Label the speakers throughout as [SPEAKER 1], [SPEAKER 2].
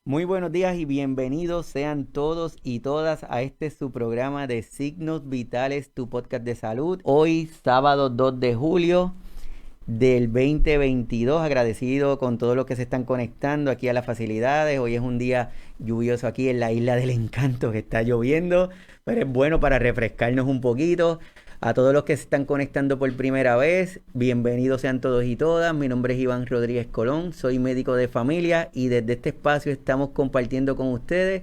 [SPEAKER 1] Muy buenos días y bienvenidos sean todos y todas a su programa de Signos Vitales, tu podcast de salud. Hoy, sábado 2 de julio del 2022, agradecido con todos los que se están conectando aquí a las facilidades. Hoy es un día lluvioso aquí en la Isla del Encanto, que está lloviendo, pero es bueno para refrescarnos un poquito. A todos los que se están conectando por primera vez, bienvenidos sean todos y todas. Mi nombre es Iván Rodríguez Colón, soy médico de familia y desde este espacio estamos compartiendo con ustedes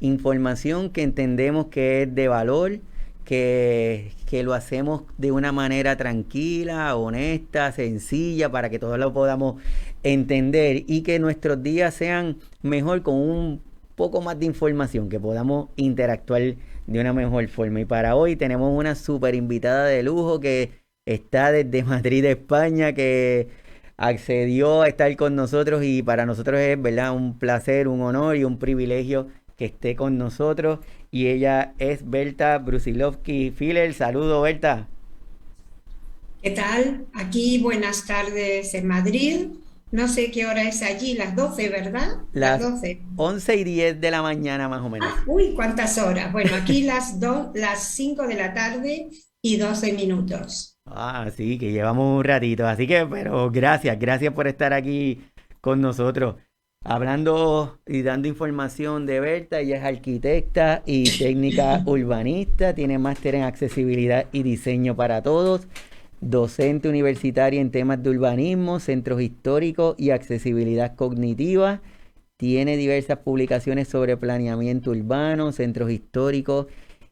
[SPEAKER 1] información que entendemos que es de valor, que lo hacemos de una manera tranquila, honesta, sencilla, para que todos lo podamos entender y que nuestros días sean mejor con un poco más de información, que podamos interactuar de una mejor forma. Y para hoy tenemos una súper invitada de lujo que está desde Madrid, España, que accedió a estar con nosotros y para nosotros es, ¿verdad?, un placer, un honor y un privilegio que esté con nosotros. Y ella es Berta Brusilovsky Filler. Saludos, Berta.
[SPEAKER 2] ¿Qué tal? Aquí buenas tardes en Madrid. No sé qué hora es allí, las 12, ¿verdad? Las
[SPEAKER 1] Las
[SPEAKER 2] 12.
[SPEAKER 1] 11:10 de la mañana más o menos.
[SPEAKER 2] Uy, ¿cuántas horas? Bueno, aquí las 5 de la tarde y 12 minutos.
[SPEAKER 1] Ah, sí, que llevamos un ratito. Así que, pero gracias por estar aquí con nosotros. Hablando y dando información de Berta, ella es arquitecta y técnica urbanista, tiene máster en accesibilidad y diseño para todos, docente universitaria en temas de urbanismo, centros históricos y accesibilidad cognitiva, tiene diversas publicaciones sobre planeamiento urbano, centros históricos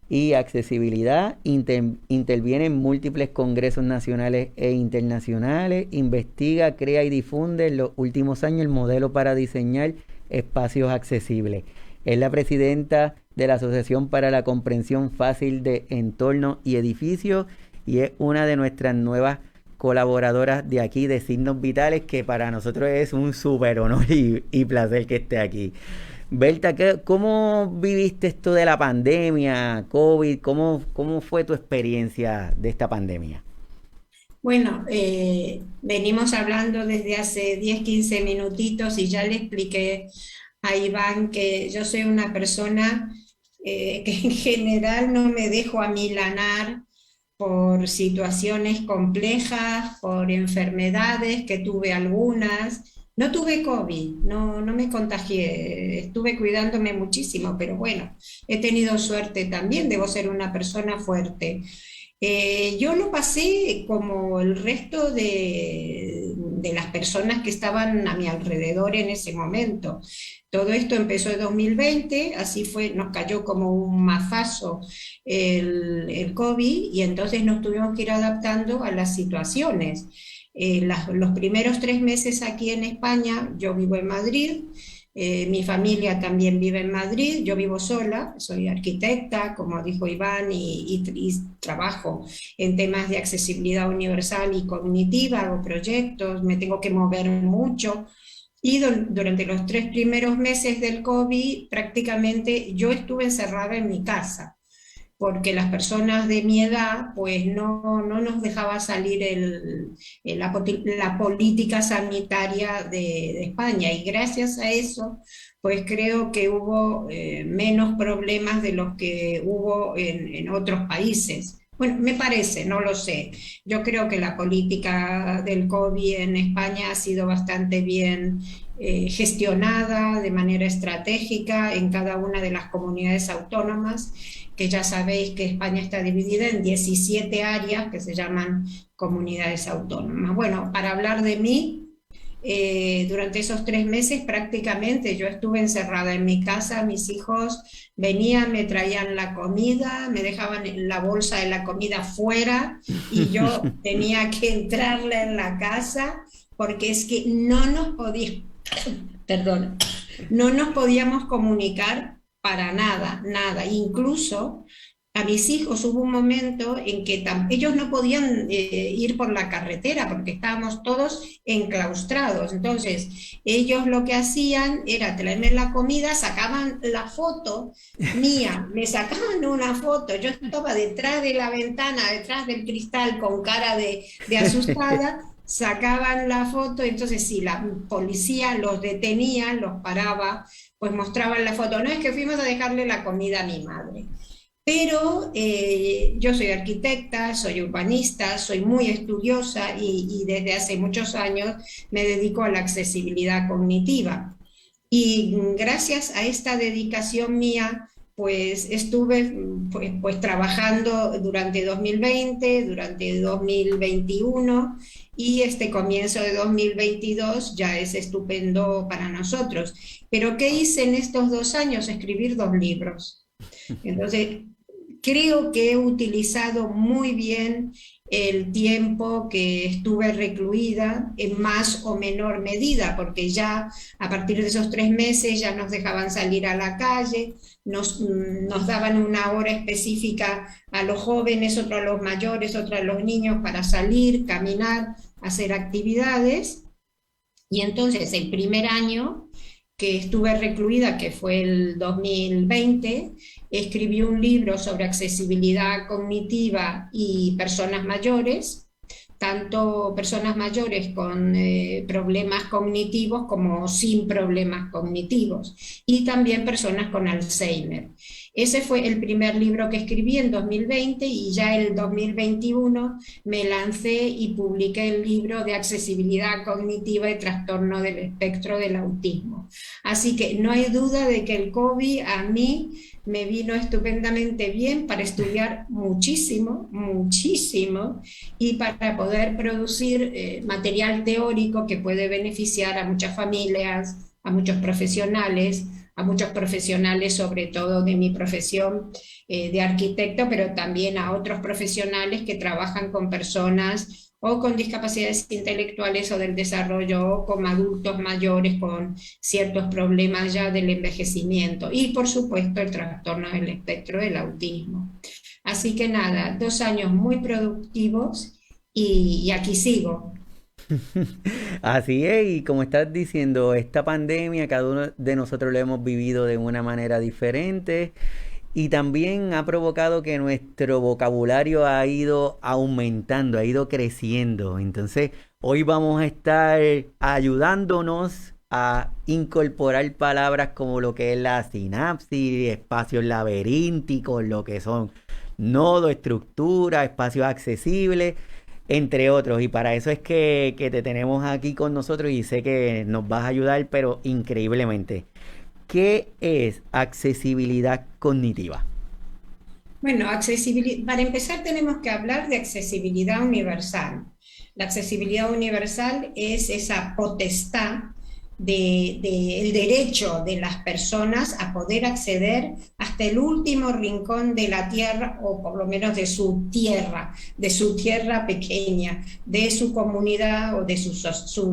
[SPEAKER 1] y accesibilidad, interviene en múltiples congresos nacionales e internacionales, investiga, crea y difunde en los últimos años el modelo para diseñar espacios accesibles. Es la presidenta de la Asociación para la Comprensión Fácil de Entornos y Edificios y es una de nuestras nuevas colaboradoras de aquí de Signos Vitales, que para nosotros es un súper honor y placer que esté aquí. Berta, ¿cómo viviste esto de la pandemia, COVID? ¿Cómo fue tu experiencia de esta pandemia?
[SPEAKER 2] Bueno, venimos hablando desde hace 10, 15 minutitos y ya le expliqué a Iván que yo soy una persona que en general no me dejo amilanar por situaciones complejas, por enfermedades, que tuve algunas. No tuve COVID, no me contagié, estuve cuidándome muchísimo, pero bueno, he tenido suerte también, debo ser una persona fuerte. Yo lo pasé como el resto de las personas que estaban a mi alrededor en ese momento. Todo esto empezó en 2020, así fue, nos cayó como un mazazo el COVID y entonces nos tuvimos que ir adaptando a las situaciones. Los primeros 3 meses aquí en España, yo vivo en Madrid, mi familia también vive en Madrid, yo vivo sola, soy arquitecta, como dijo Iván, y trabajo en temas de accesibilidad universal y cognitiva, hago proyectos, me tengo que mover mucho. Y durante los 3 primeros meses del COVID, prácticamente yo estuve encerrada en mi casa porque las personas de mi edad pues no nos dejaba salir la política sanitaria de España y gracias a eso pues creo que hubo menos problemas de los que hubo en otros países. Bueno, me parece, no lo sé. Yo creo que la política del COVID en España ha sido bastante bien gestionada de manera estratégica en cada una de las comunidades autónomas, que ya sabéis que España está dividida en 17 áreas que se llaman comunidades autónomas. Bueno, para hablar de mí, durante esos 3 meses prácticamente yo estuve encerrada en mi casa, mis hijos venían, me traían la comida, me dejaban la bolsa de la comida fuera y yo tenía que entrarla en la casa porque es que no nos podíamos, perdón, no nos podíamos comunicar para nada, nada. Incluso a mis hijos hubo un momento en que ellos no podían ir por la carretera porque estábamos todos enclaustrados. Entonces, ellos lo que hacían era traerme la comida, sacaban la foto mía, me sacaban una foto, yo estaba detrás de la ventana, detrás del cristal con cara de asustada sacaban la foto, entonces si la policía los detenía, los paraba, pues mostraban la foto. No es que fuimos a dejarle la comida a mi madre. Pero yo soy arquitecta, soy urbanista, soy muy estudiosa y desde hace muchos años me dedico a la accesibilidad cognitiva. Y gracias a esta dedicación mía, pues estuve pues trabajando durante 2020, durante 2021 y este comienzo de 2022 ya es estupendo para nosotros. Pero ¿qué hice en estos 2 años? Escribir 2 libros. Entonces, creo que he utilizado muy bien el tiempo que estuve recluida en más o menor medida, porque ya a partir de esos 3 meses ya nos dejaban salir a la calle, nos daban una hora específica a los jóvenes, otra a los mayores, otra a los niños para salir, caminar, hacer actividades. Y entonces el primer año que estuve recluida, que fue el 2020, escribí un libro sobre accesibilidad cognitiva y personas mayores, tanto personas mayores con problemas cognitivos como sin problemas cognitivos, y también personas con Alzheimer. Ese fue el primer libro que escribí en 2020 y ya en 2021 me lancé y publiqué el libro de accesibilidad cognitiva y trastorno del espectro del autismo. Así que no hay duda de que el COVID a mí me vino estupendamente bien para estudiar muchísimo, muchísimo, y para poder producir material teórico que puede beneficiar a muchas familias, a muchos profesionales sobre todo de mi profesión de arquitecto, pero también a otros profesionales que trabajan con personas o con discapacidades intelectuales o del desarrollo, o con adultos mayores con ciertos problemas ya del envejecimiento y por supuesto el trastorno del espectro del autismo. Así que nada, 2 años muy productivos y aquí sigo.
[SPEAKER 1] Así es, y como estás diciendo, esta pandemia cada uno de nosotros lo hemos vivido de una manera diferente y también ha provocado que nuestro vocabulario ha ido aumentando, ha ido creciendo. Entonces, hoy vamos a estar ayudándonos a incorporar palabras como lo que es la sinapsis, espacios laberínticos, lo que son nodos, estructuras, espacios accesibles, entre otros. Y para eso es que te tenemos aquí con nosotros y sé que nos vas a ayudar, pero increíblemente. ¿Qué es accesibilidad cognitiva?
[SPEAKER 2] Bueno, para empezar tenemos que hablar de accesibilidad universal. La accesibilidad universal es esa potestad el derecho de las personas a poder acceder hasta el último rincón de la tierra, o por lo menos de su tierra pequeña, de su comunidad o de su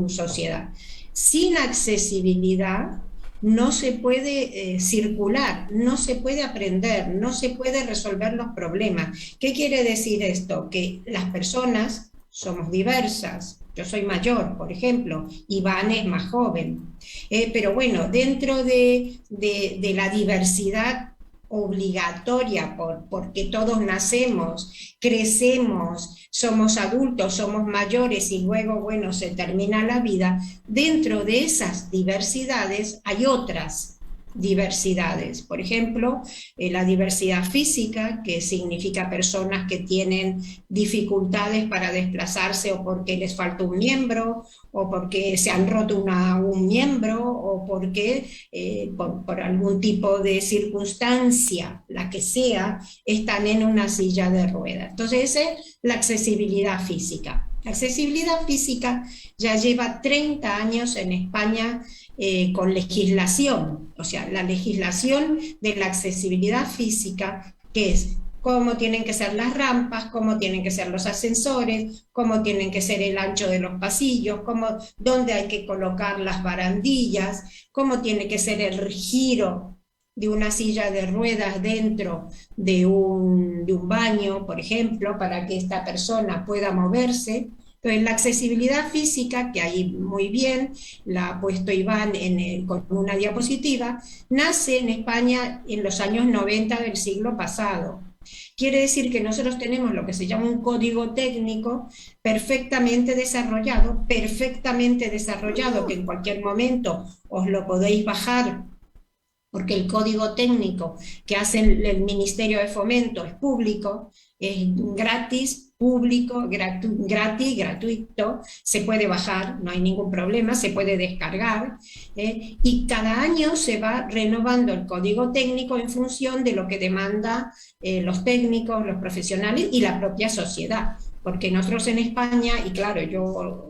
[SPEAKER 2] sociedad. Sin accesibilidad no se puede circular, no se puede aprender, no se puede resolver los problemas. ¿Qué quiere decir esto? Que las personas somos diversas. Yo soy mayor, por ejemplo, Iván es más joven. Pero bueno, dentro de la diversidad obligatoria, porque todos nacemos, crecemos, somos adultos, somos mayores y luego, bueno, se termina la vida, dentro de esas diversidades hay otras diversidades. Por ejemplo, la diversidad física, que significa personas que tienen dificultades para desplazarse o porque les falta un miembro o porque se han roto un miembro o porque por algún tipo de circunstancia, la que sea, están en una silla de ruedas. Entonces, esa es la accesibilidad física. La accesibilidad física ya lleva 30 años en España con legislación, o sea, la legislación de la accesibilidad física, que es cómo tienen que ser las rampas, cómo tienen que ser los ascensores, cómo tienen que ser el ancho de los pasillos, dónde hay que colocar las barandillas, cómo tiene que ser el giro de una silla de ruedas dentro de un baño, por ejemplo, para que esta persona pueda moverse. Entonces, la accesibilidad física, que ahí muy bien la ha puesto Iván con una diapositiva, nace en España en los años 90 del siglo pasado. Quiere decir que nosotros tenemos lo que se llama un código técnico perfectamente desarrollado, que en cualquier momento os lo podéis bajar, porque el código técnico que hace el Ministerio de Fomento es público, es gratis, público, gratis, gratuito, se puede bajar, no hay ningún problema, se puede descargar, y cada año se va renovando el código técnico en función de lo que demanda los técnicos, los profesionales y la propia sociedad. Porque nosotros en España, y claro, yo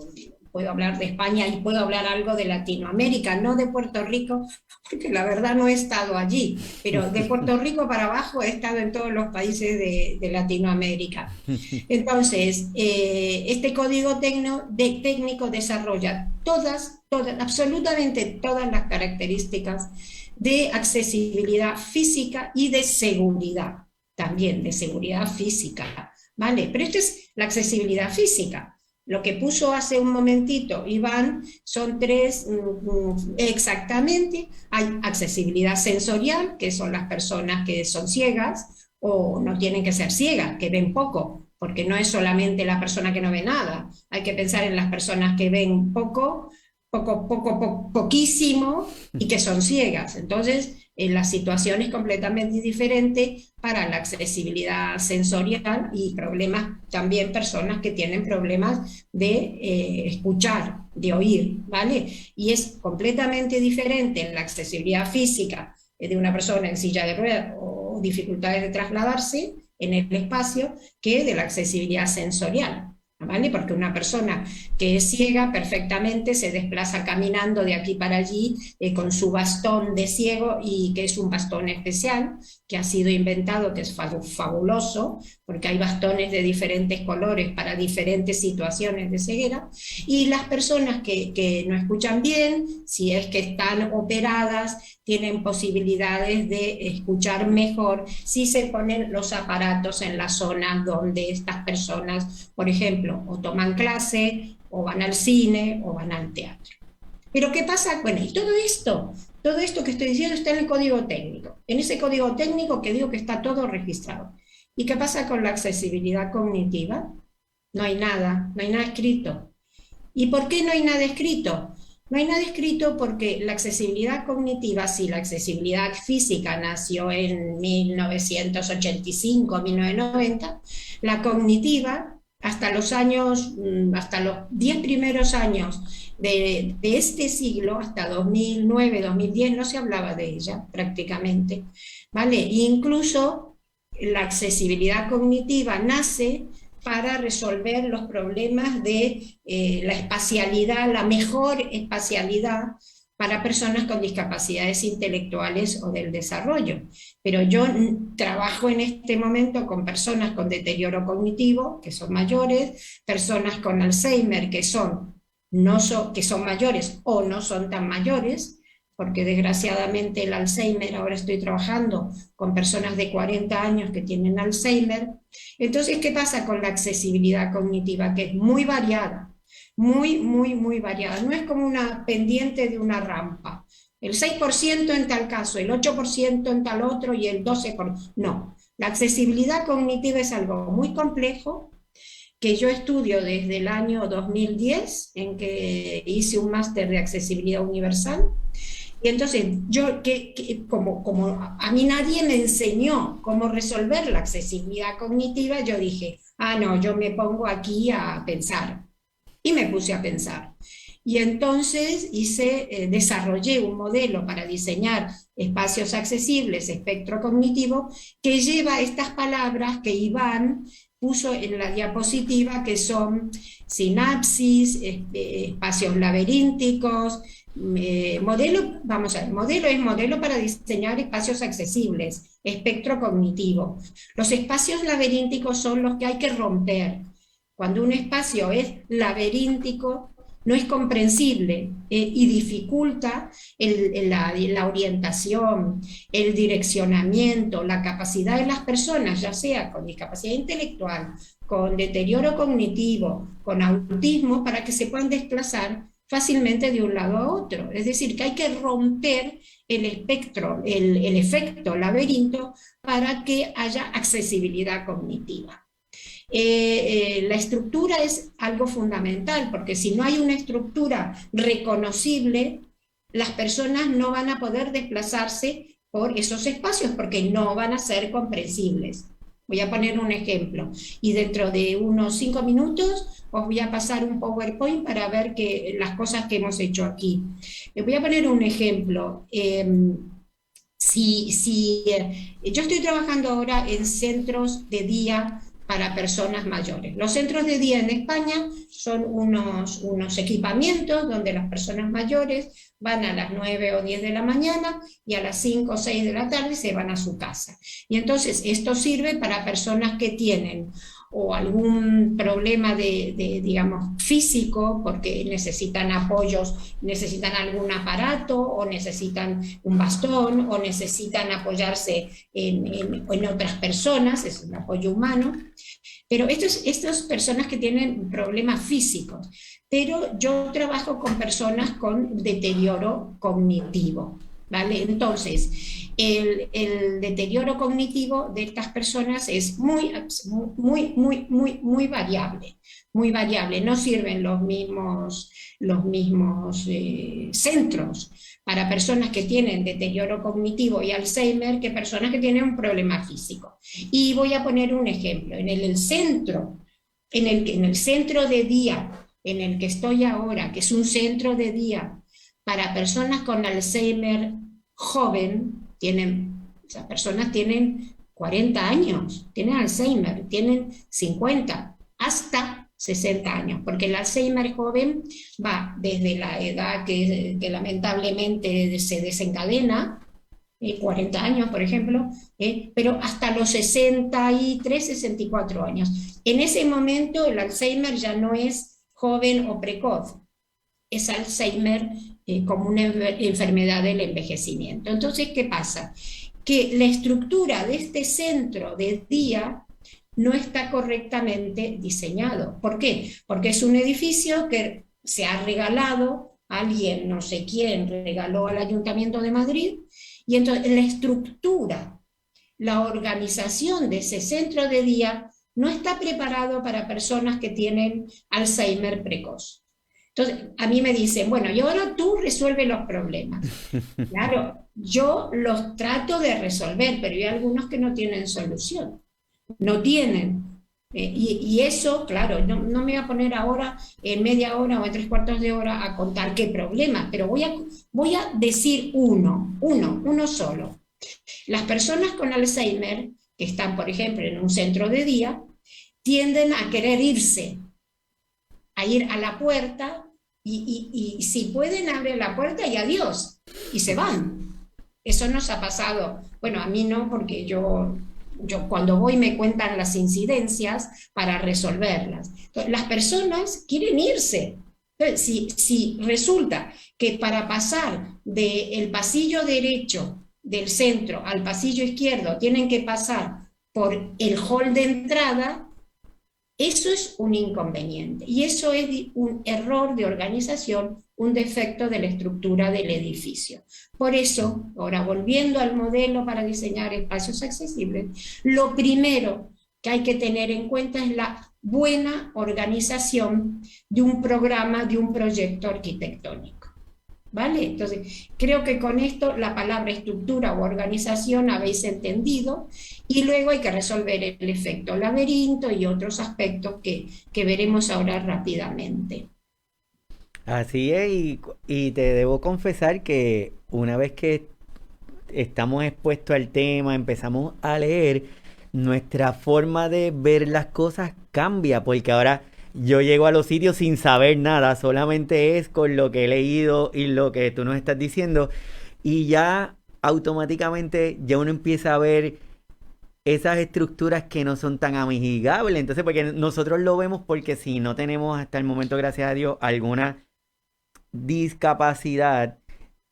[SPEAKER 2] puedo hablar de España y puedo hablar algo de Latinoamérica, no de Puerto Rico, porque la verdad no he estado allí, pero de Puerto Rico para abajo he estado en todos los países de Latinoamérica. Entonces, este código técnico desarrolla absolutamente todas las características de accesibilidad física y de seguridad, también de seguridad física, ¿vale? Pero esto es la accesibilidad física. Lo que puso hace un momentito Iván son tres exactamente. Hay accesibilidad sensorial, que son las personas que son ciegas, o no tienen que ser ciegas, que ven poco, porque no es solamente la persona que no ve nada. Hay que pensar en las personas que ven poquísimo y que son ciegas. Entonces, la situación es completamente diferente para la accesibilidad sensorial y problemas, también personas que tienen problemas de escuchar, de oír, ¿vale? Y es completamente diferente en la accesibilidad física de una persona en silla de ruedas o dificultades de trasladarse en el espacio que de la accesibilidad sensorial. ¿Vale? Porque una persona que es ciega perfectamente se desplaza caminando de aquí para allí con su bastón de ciego, y que es un bastón especial que ha sido inventado, que es fabuloso, porque hay bastones de diferentes colores para diferentes situaciones de ceguera. Y las personas que no escuchan bien, si es que están operadas, tienen posibilidades de escuchar mejor si se ponen los aparatos en las zonas donde estas personas, por ejemplo, o toman clase, o van al cine, o van al teatro. Pero ¿qué pasa? Bueno, y todo esto que estoy diciendo está en el código técnico, en ese código técnico que digo que está todo registrado. ¿Y qué pasa con la accesibilidad cognitiva? No hay nada escrito. ¿Y por qué no hay nada escrito? No hay nada escrito porque la accesibilidad cognitiva, si la accesibilidad física nació en 1985, 1990, la cognitiva, hasta los 10 primeros años de este siglo, hasta 2009, 2010, no se hablaba de ella prácticamente, ¿vale? E incluso la accesibilidad cognitiva nace para resolver los problemas de la espacialidad, la mejor espacialidad para personas con discapacidades intelectuales o del desarrollo. Pero yo trabajo en este momento con personas con deterioro cognitivo, que son mayores, personas con Alzheimer, que son mayores o no son tan mayores, porque desgraciadamente el Alzheimer, ahora estoy trabajando con personas de 40 años que tienen Alzheimer. Entonces, ¿qué pasa con la accesibilidad cognitiva? Que es muy variada, muy variada. No es como una pendiente de una rampa. El 6% en tal caso, el 8% en tal otro y el 12%. No, la accesibilidad cognitiva es algo muy complejo, que yo estudio desde el año 2010, en que hice un máster de accesibilidad universal. Y entonces, como a mí nadie me enseñó cómo resolver la accesibilidad cognitiva, yo dije, no, yo me pongo aquí a pensar. Y me puse a pensar. Y entonces desarrollé un modelo para diseñar espacios accesibles, espectro cognitivo, que lleva estas palabras que Iván puso en la diapositiva, que son sinapsis, espacios laberínticos. Modelo es modelo para diseñar espacios accesibles, espectro cognitivo. Los espacios laberínticos son los que hay que romper. Cuando un espacio es laberíntico, no es comprensible y dificulta la orientación, el direccionamiento, la capacidad de las personas, ya sea con discapacidad intelectual, con deterioro cognitivo, con autismo, para que se puedan desplazar fácilmente de un lado a otro. Es decir, que hay que romper el espectro, el efecto laberinto para que haya accesibilidad cognitiva. La estructura es algo fundamental, porque si no hay una estructura reconocible, las personas no van a poder desplazarse por esos espacios porque no van a ser comprensibles. Voy a poner un ejemplo y dentro de unos 5 minutos os voy a pasar un PowerPoint para ver las cosas que hemos hecho aquí. Les voy a poner un ejemplo. Yo estoy trabajando ahora en centros de día para personas mayores. Los centros de día en España son unos equipamientos donde las personas mayores van a las 9 o 10 de la mañana y a las 5 o 6 de la tarde se van a su casa. Y entonces esto sirve para personas que tienen o algún problema digamos, físico, porque necesitan apoyos, necesitan algún aparato, o necesitan un bastón, o necesitan apoyarse en otras personas, es un apoyo humano. Pero estas personas que tienen problemas físicos, pero yo trabajo con personas con deterioro cognitivo, ¿vale? Entonces, el deterioro cognitivo de estas personas es muy variable, muy variable. No sirven los mismos centros para personas que tienen deterioro cognitivo y Alzheimer que personas que tienen un problema físico. Y voy a poner un ejemplo. En el centro de día en el que estoy ahora, que es un centro de día para personas con Alzheimer joven, esas personas tienen 40 años, tienen Alzheimer, tienen 50, hasta 60 años, porque el Alzheimer joven va desde la edad que lamentablemente se desencadena, 40 años, por ejemplo, pero hasta los 63, 64 años. En ese momento el Alzheimer ya no es joven o precoz, es Alzheimer como una enfermedad del envejecimiento. Entonces, ¿qué pasa? Que la estructura de este centro de día no está correctamente diseñado. ¿Por qué? Porque es un edificio que se ha regalado, alguien, no sé quién, regaló al Ayuntamiento de Madrid, y entonces la estructura, la organización de ese centro de día no está preparado para personas que tienen Alzheimer precoz. Entonces, a mí me dicen, bueno, y ahora tú resuelves los problemas. Claro, yo los trato de resolver, pero hay algunos que no tienen solución. No tienen. Y eso, claro, no me voy a poner ahora en media hora o en 3/4 de hora a contar qué problema, pero voy a decir uno solo. Las personas con Alzheimer, que están, por ejemplo, en un centro de día, tienden a querer irse, a ir a la puerta y si pueden abrir la puerta y adiós, y se van. Eso nos ha pasado, bueno, a mí no, porque yo cuando voy me cuentan las incidencias para resolverlas. Entonces, las personas quieren irse. Entonces, si resulta que para pasar del pasillo derecho del centro al pasillo izquierdo tienen que pasar por el hall de entrada, eso es un inconveniente y eso es un error de organización, un defecto de la estructura del edificio. Por eso, ahora volviendo al modelo para diseñar espacios accesibles, lo primero que hay que tener en cuenta es la buena organización de un programa, de un proyecto arquitectónico. ¿Vale? Entonces, creo que con esto la palabra estructura o organización habéis entendido y luego hay que resolver el efecto laberinto y otros aspectos que veremos ahora rápidamente.
[SPEAKER 1] Así es, y te debo confesar que una vez que estamos expuestos al tema, empezamos a leer, nuestra forma de ver las cosas cambia, porque ahora yo llego a los sitios sin saber nada, solamente es con lo que he leído y lo que tú nos estás diciendo, y ya automáticamente ya uno empieza a ver esas estructuras que no son tan amigables. Entonces, porque nosotros lo vemos porque si no tenemos hasta el momento, gracias a Dios, alguna discapacidad,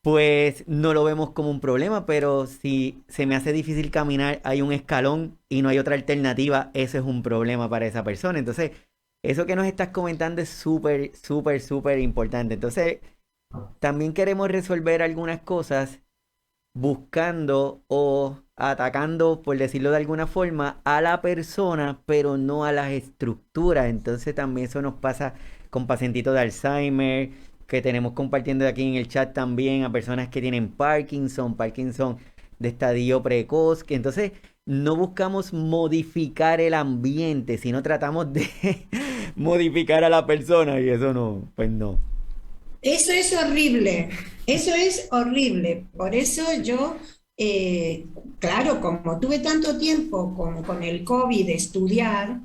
[SPEAKER 1] pues no lo vemos como un problema, pero si se me hace difícil caminar, hay un escalón y no hay otra alternativa, eso es un problema para esa persona. Entonces, eso que nos estás comentando es súper, súper, súper importante. Entonces, también queremos resolver algunas cosas buscando o atacando, por decirlo de alguna forma, a la persona, pero no a las estructuras. Entonces también eso nos pasa con pacientitos de Alzheimer, que tenemos compartiendo aquí en el chat también a personas que tienen Parkinson de estadio precoz, que entonces no buscamos modificar el ambiente, sino tratamos de modificar a la persona y eso no, pues no.
[SPEAKER 2] Eso es horrible, eso es horrible. Por eso yo, claro, como tuve tanto tiempo con el COVID de estudiar,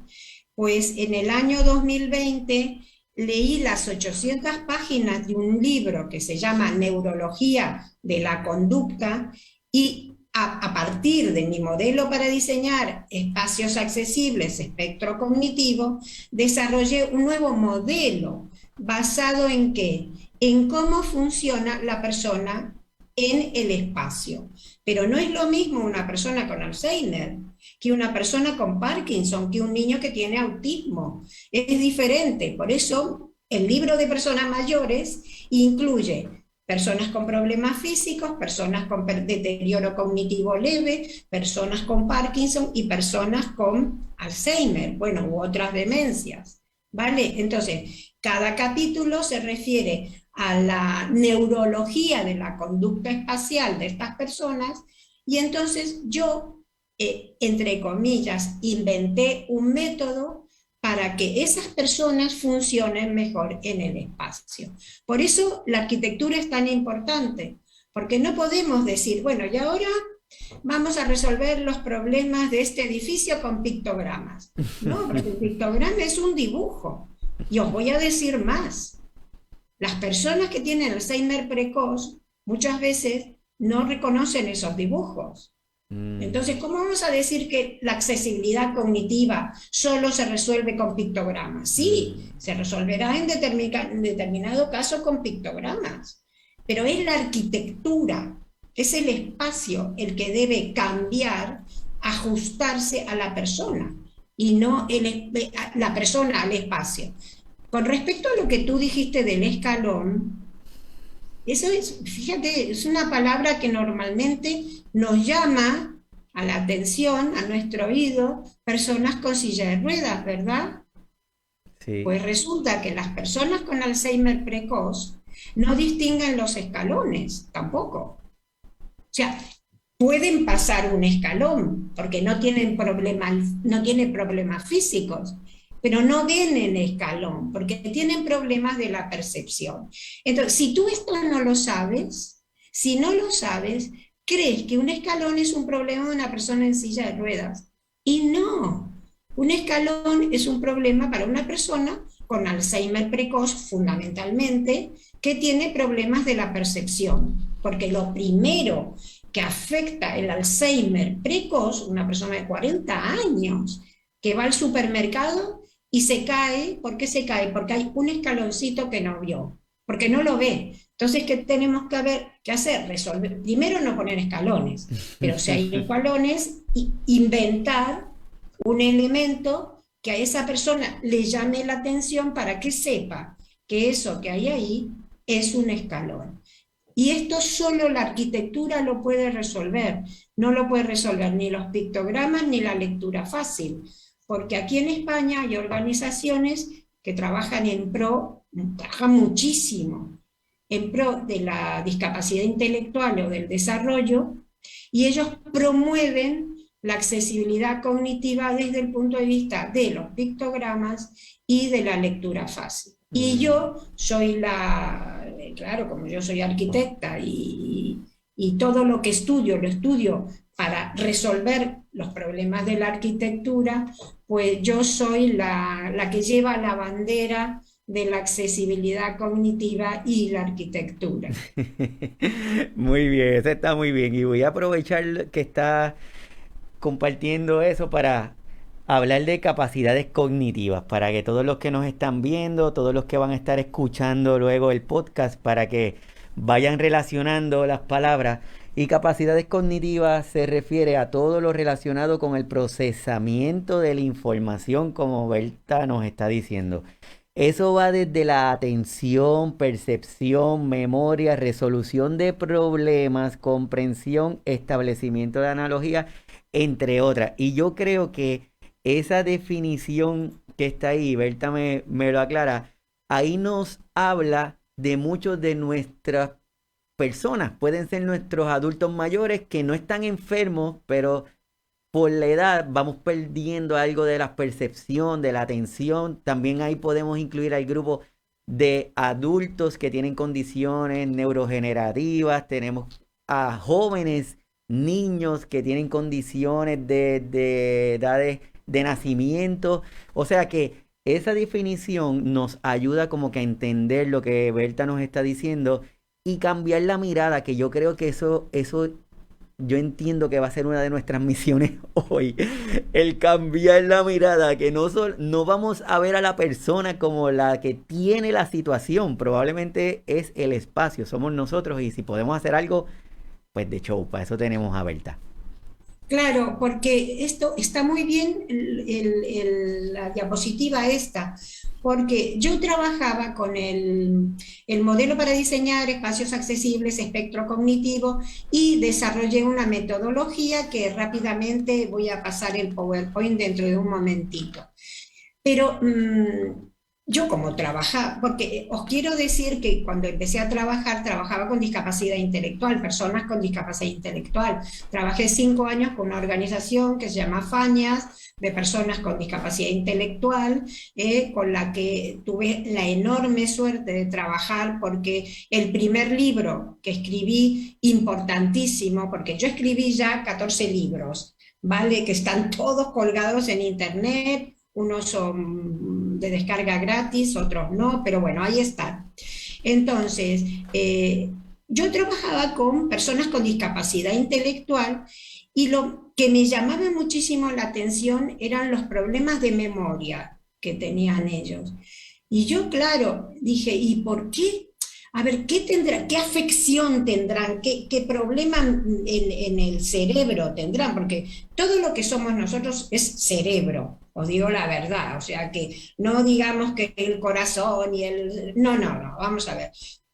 [SPEAKER 2] pues en el año 2020 leí las 800 páginas de un libro que se llama Neurología de la Conducta y a partir de mi modelo para diseñar espacios accesibles, espectro cognitivo, desarrollé un nuevo modelo basado en qué? En cómo funciona la persona en el espacio. Pero no es lo mismo una persona con Alzheimer que una persona con Parkinson, que un niño que tiene autismo. Es diferente. Por eso el libro de personas mayores incluye personas con problemas físicos, personas con deterioro cognitivo leve, personas con Parkinson y personas con Alzheimer, bueno, u otras demencias. ¿Vale? Entonces, cada capítulo se refiere a la neurología de la conducta espacial de estas personas y entonces yo, entre comillas, inventé un método para que esas personas funcionen mejor en el espacio. Por eso la arquitectura es tan importante, porque no podemos decir, bueno, y ahora vamos a resolver los problemas de este edificio con pictogramas. No, porque el pictograma es un dibujo. Y os voy a decir más. Las personas que tienen Alzheimer precoz muchas veces no reconocen esos dibujos. Entonces, ¿cómo vamos a decir que la accesibilidad cognitiva solo se resuelve con pictogramas? Sí, se resolverá en determinado caso con pictogramas, pero es la arquitectura, es el espacio el que debe cambiar, ajustarse a la persona y no la persona al espacio. Con respecto a lo que tú dijiste del escalón, eso es, fíjate, es una palabra que normalmente nos llama a la atención, a nuestro oído, personas con silla de ruedas, ¿verdad?
[SPEAKER 1] Sí.
[SPEAKER 2] Pues resulta que las personas con Alzheimer precoz no distinguen los escalones tampoco. O sea, pueden pasar un escalón porque no tienen problemas físicos, pero no ven el escalón porque tienen problemas de la percepción. Entonces, si tú esto no lo sabes, si no lo sabes, crees que un escalón es un problema de una persona en silla de ruedas. Y no, un escalón es un problema para una persona con Alzheimer precoz, fundamentalmente, que tiene problemas de la percepción. Porque lo primero que afecta el Alzheimer precoz, una persona de 40 años, que va al supermercado y se cae. ¿Por qué se cae? Porque hay un escaloncito que no vio, porque no lo ve. Entonces, ¿qué tenemos que hacer? Resolver. Primero, no poner escalones, pero si hay escalones, inventar un elemento que a esa persona le llame la atención para que sepa que eso que hay ahí es un escalón. Y esto solo la arquitectura lo puede resolver, no lo puede resolver ni los pictogramas ni la lectura fácil, porque aquí en España hay organizaciones que trabajan trabajan muchísimo en pro de la discapacidad intelectual o del desarrollo, y ellos promueven la accesibilidad cognitiva desde el punto de vista de los pictogramas y de la lectura fácil. Y yo soy claro, como yo soy arquitecta y todo lo que lo estudio para resolver los problemas de la arquitectura, pues yo soy la que lleva la bandera de la accesibilidad cognitiva y la arquitectura.
[SPEAKER 1] Muy bien, eso está muy bien. Y voy a aprovechar que está compartiendo eso para hablar de capacidades cognitivas, para que todos los que nos están viendo, todos los que van a estar escuchando luego el podcast, para que vayan relacionando las palabras. Y capacidades cognitivas se refiere a todo lo relacionado con el procesamiento de la información, como Berta nos está diciendo. Eso va desde la atención, percepción, memoria, resolución de problemas, comprensión, establecimiento de analogías, entre otras. Y yo creo que esa definición que está ahí, Berta me lo aclara, ahí nos habla de muchos de nuestras personas. Pueden ser nuestros adultos mayores que no están enfermos, pero por la edad vamos perdiendo algo de la percepción, de la atención. También ahí podemos incluir al grupo de adultos que tienen condiciones neurogenerativas. Tenemos a jóvenes, niños que tienen condiciones de edades de nacimiento. O sea que esa definición nos ayuda como que a entender lo que Berta nos está diciendo y cambiar la mirada, que yo creo que eso yo entiendo que va a ser una de nuestras misiones hoy, el cambiar la mirada, que no vamos a ver a la persona como la que tiene la situación, probablemente es el espacio, somos nosotros y si podemos hacer algo, pues de show, para eso tenemos a Berta.
[SPEAKER 2] Claro, porque esto está muy bien, la diapositiva esta, porque yo trabajaba con el modelo para diseñar espacios accesibles, espectro cognitivo, y desarrollé una metodología que rápidamente voy a pasar el PowerPoint dentro de un momentito. Pero yo como trabajaba, porque os quiero decir que cuando empecé a trabajar, trabajaba con discapacidad intelectual, personas con discapacidad intelectual. Trabajé 5 años con una organización que se llama Fañas, de personas con discapacidad intelectual, con la que tuve la enorme suerte de trabajar, porque el primer libro que escribí, importantísimo, porque yo escribí ya 14 libros, ¿vale? Que están todos colgados en internet. Unos son de descarga gratis, otros no, pero bueno, ahí están. Entonces, yo trabajaba con personas con discapacidad intelectual y lo que me llamaba muchísimo la atención eran los problemas de memoria que tenían ellos. Y yo, claro, dije, ¿y por qué? A ver, ¿qué tendrá, qué afección tendrán, qué problema en el cerebro tendrán? Porque todo lo que somos nosotros es cerebro, os digo la verdad, o sea que no digamos que el corazón y el... No, no, no, vamos a ver.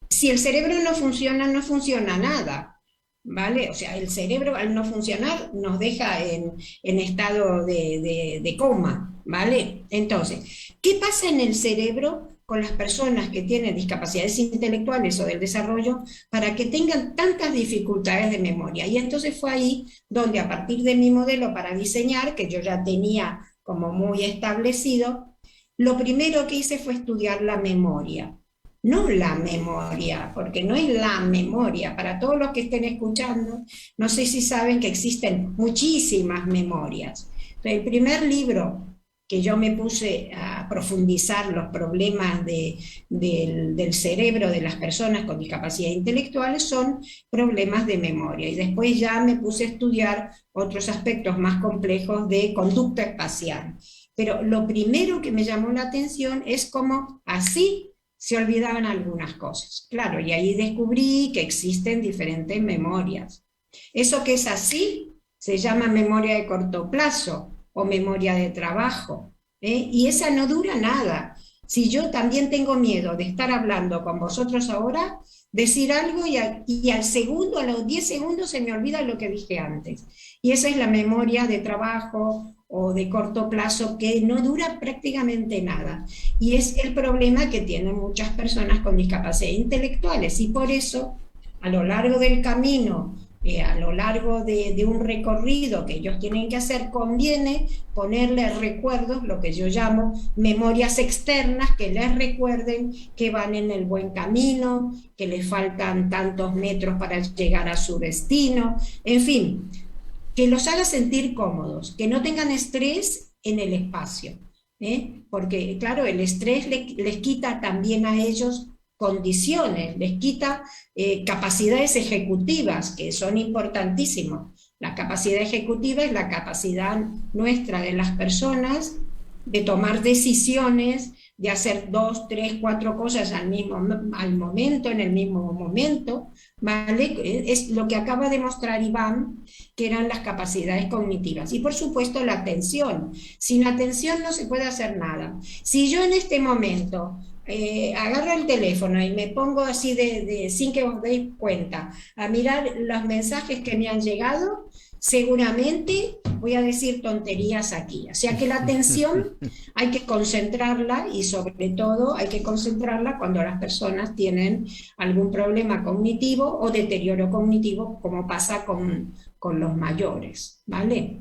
[SPEAKER 2] Si el cerebro no funciona, no funciona nada, ¿vale? O sea, el cerebro al no funcionar nos deja en estado de coma, ¿vale? Entonces, ¿qué pasa en el cerebro con las personas que tienen discapacidades intelectuales o del desarrollo para que tengan tantas dificultades de memoria? Y entonces fue ahí donde a partir de mi modelo para diseñar, que yo ya tenía como muy establecido, lo primero que hice fue estudiar la memoria. No la memoria, porque no es la memoria. Para todos los que estén escuchando, no sé si saben que existen muchísimas memorias. El primer libro que yo me puse a profundizar los problemas del cerebro de las personas con discapacidad intelectual son problemas de memoria. Y después ya me puse a estudiar otros aspectos más complejos de conducta espacial. Pero lo primero que me llamó la atención es cómo así se olvidaban algunas cosas. Claro, y ahí descubrí que existen diferentes memorias. Eso que es así se llama memoria de corto plazo o memoria de trabajo, y esa no dura nada. Si yo también tengo miedo de estar hablando con vosotros ahora, decir algo y al segundo, a los 10 segundos se me olvida lo que dije antes. Y esa es la memoria de trabajo o de corto plazo que no dura prácticamente nada. Y es el problema que tienen muchas personas con discapacidad intelectuales y por eso a lo largo del camino, a lo largo de un recorrido que ellos tienen que hacer, conviene ponerle recuerdos, lo que yo llamo memorias externas, que les recuerden que van en el buen camino, que les faltan tantos metros para llegar a su destino, en fin, que los haga sentir cómodos, que no tengan estrés en el espacio, porque claro, el estrés les quita también a ellos condiciones, les quita capacidades ejecutivas que son importantísimas. La capacidad ejecutiva es la capacidad nuestra de las personas de tomar decisiones, de hacer 2, 3, 4 cosas al momento, en el mismo momento, ¿vale? Es lo que acaba de mostrar Iván, que eran las capacidades cognitivas. Y por supuesto la atención. Sin atención no se puede hacer nada. Si yo en este momento agarro el teléfono y me pongo así sin que os deis cuenta, a mirar los mensajes que me han llegado, seguramente voy a decir tonterías aquí. O sea que la atención hay que concentrarla y sobre todo hay que concentrarla cuando las personas tienen algún problema cognitivo o deterioro cognitivo, como pasa con los mayores, ¿vale?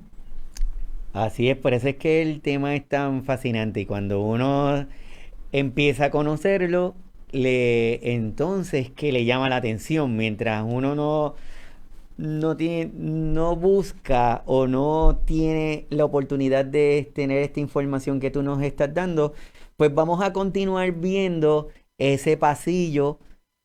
[SPEAKER 1] Así es, por eso es que el tema es tan fascinante y cuando uno empieza a conocerlo, entonces que le llama la atención, mientras uno no busca o no tiene la oportunidad de tener esta información que tú nos estás dando, pues vamos a continuar viendo ese pasillo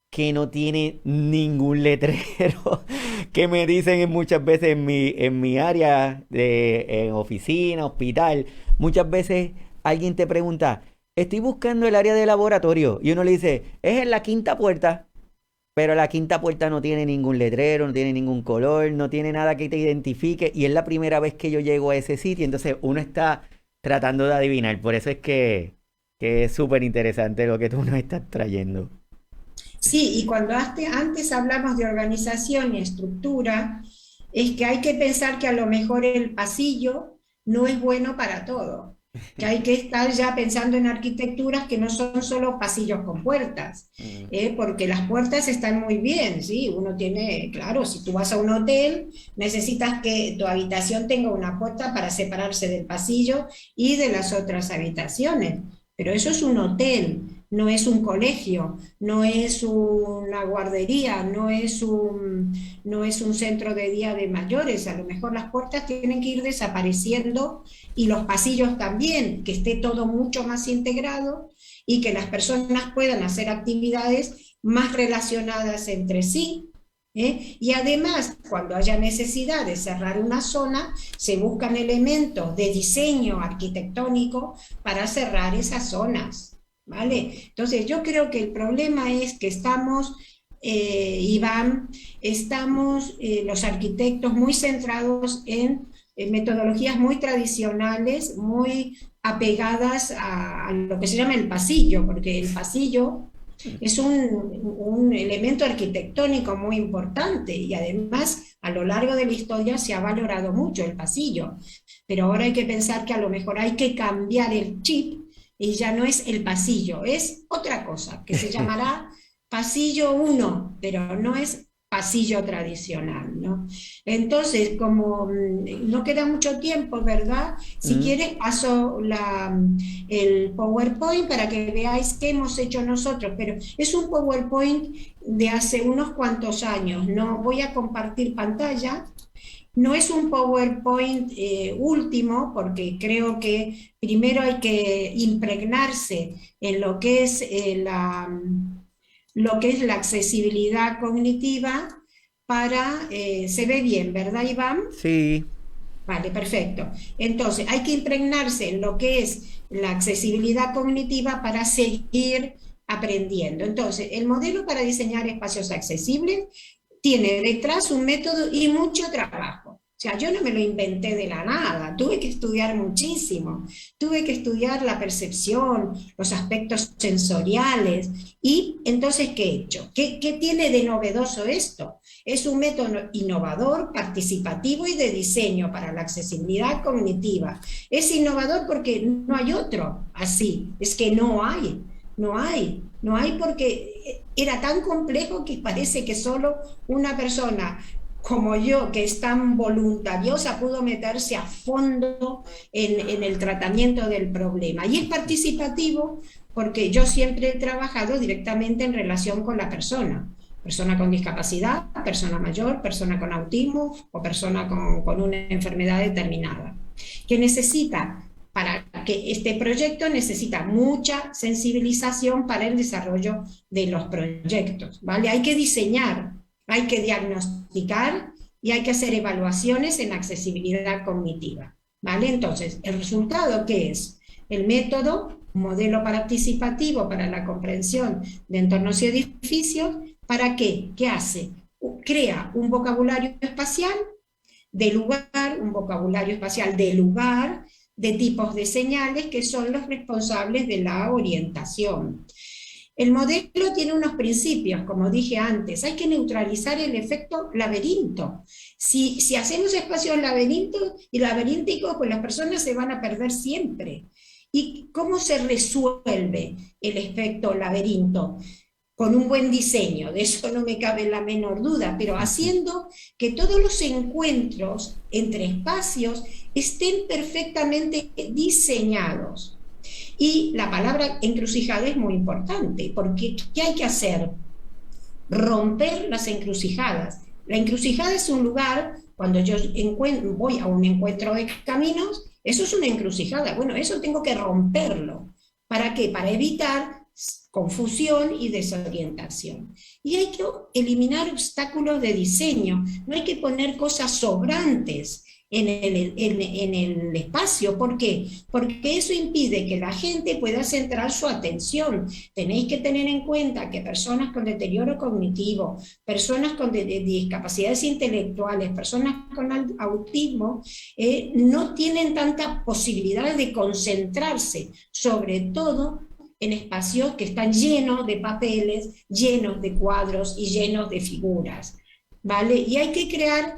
[SPEAKER 1] que no tiene ningún letrero, que me dicen muchas veces en mi área en oficina, hospital, muchas veces alguien te pregunta, estoy buscando el área de laboratorio, y uno le dice, es en la quinta puerta. Pero la quinta puerta no tiene ningún letrero, no tiene ningún color, no tiene nada que te identifique. Y es la primera vez que yo llego a ese sitio. Entonces uno está tratando de adivinar. Por eso es que es súper interesante lo que tú nos estás trayendo.
[SPEAKER 2] Sí, y cuando antes hablamos de organización y estructura, es que hay que pensar que a lo mejor el pasillo no es bueno para todo, que hay que estar ya pensando en arquitecturas que no son solo pasillos con puertas,
[SPEAKER 1] Mm.
[SPEAKER 2] porque las puertas están muy bien, ¿sí? Uno tiene, claro, si tú vas a un hotel, necesitas que tu habitación tenga una puerta para separarse del pasillo y de las otras habitaciones, pero eso es un hotel, no es un colegio, no es una guardería, no es un centro de día de mayores. A lo mejor las puertas tienen que ir desapareciendo y los pasillos también, que esté todo mucho más integrado y que las personas puedan hacer actividades más relacionadas entre sí. Y además, cuando haya necesidad de cerrar una zona, se buscan elementos de diseño arquitectónico para cerrar esas zonas. ¿Vale? Entonces, yo creo que el problema es que estamos, Iván, estamos los arquitectos muy centrados en metodologías muy tradicionales, muy apegadas a lo que se llama el pasillo, porque el pasillo es un elemento arquitectónico muy importante y además a lo largo de la historia se ha valorado mucho el pasillo, pero ahora hay que pensar que a lo mejor hay que cambiar el chip y ya no es el pasillo, es otra cosa que se llamará pasillo uno, pero no es pasillo tradicional, ¿no? Entonces, como no queda mucho tiempo, ¿verdad? Si
[SPEAKER 1] Mm.
[SPEAKER 2] quieres, paso el PowerPoint para que veáis qué hemos hecho nosotros, pero es un PowerPoint de hace unos cuantos años, no voy a compartir pantalla. No es un PowerPoint último, porque creo que primero hay que impregnarse en lo que es la accesibilidad cognitiva se ve bien, ¿verdad, Iván?
[SPEAKER 1] Sí.
[SPEAKER 2] Vale, perfecto. Entonces, hay que impregnarse en lo que es la accesibilidad cognitiva para seguir aprendiendo. Entonces, el modelo para diseñar espacios accesibles tiene detrás un método y mucho trabajo. O sea, yo no me lo inventé de la nada, tuve que estudiar muchísimo, tuve que estudiar la percepción, los aspectos sensoriales y entonces, ¿qué he hecho? ¿Qué tiene de novedoso esto? Es un método innovador, participativo y de diseño para la accesibilidad cognitiva. Es innovador porque no hay otro así, es que no hay porque era tan complejo que parece que solo una persona como yo, que es tan voluntariosa, pudo meterse a fondo en el tratamiento del problema. Y es participativo porque yo siempre he trabajado directamente en relación con la persona con discapacidad, persona mayor, persona con autismo o persona con una enfermedad determinada, que necesita, para que este proyecto necesita mucha sensibilización para el desarrollo de los proyectos, ¿vale? Hay que diseñar, hay que diagnosticar y hay que hacer evaluaciones en accesibilidad cognitiva, ¿vale? Entonces, ¿el resultado qué es? El método un modelo participativo para la comprensión de entornos y edificios. ¿Para qué? ¿Qué hace? Crea un vocabulario espacial de lugar, un vocabulario espacial de lugar, de tipos de señales que son los responsables de la orientación. El modelo tiene unos principios, como dije antes, hay que neutralizar el efecto laberinto. Si hacemos espacios laberínticos, pues las personas se van a perder siempre. ¿Y cómo se resuelve el efecto laberinto? Con un buen diseño, de eso no me cabe la menor duda, pero haciendo que todos los encuentros entre espacios estén perfectamente diseñados. Y la palabra encrucijada es muy importante, porque ¿qué hay que hacer? Romper las encrucijadas. La encrucijada es un lugar, cuando yo voy a un encuentro de caminos, eso es una encrucijada. Bueno, eso tengo que romperlo. ¿Para qué? Para evitar confusión y desorientación. Y hay que eliminar obstáculos de diseño, no hay que poner cosas sobrantes en el espacio. ¿Por qué? Porque eso impide que la gente pueda centrar su atención. Tenéis que tener en cuenta que personas con deterioro cognitivo, personas con discapacidades intelectuales, personas con autismo, no tienen tantas posibilidades de concentrarse, sobre todo en espacios que están llenos de papeles, llenos de cuadros y llenos de figuras, ¿vale? Y hay que crear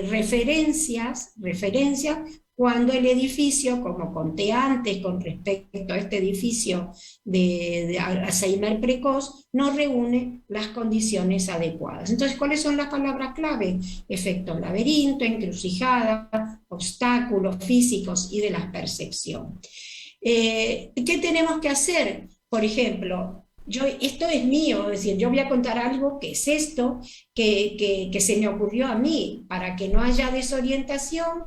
[SPEAKER 2] referencias cuando el edificio, como conté antes con respecto a este edificio de Alzheimer precoz, no reúne las condiciones adecuadas. Entonces, ¿cuáles son las palabras clave? Efecto laberinto, encrucijada, obstáculos físicos y de la percepción. ¿Qué tenemos que hacer? Por ejemplo, esto es mío, es decir, yo voy a contar algo que es esto, que se me ocurrió a mí. Para que no haya desorientación,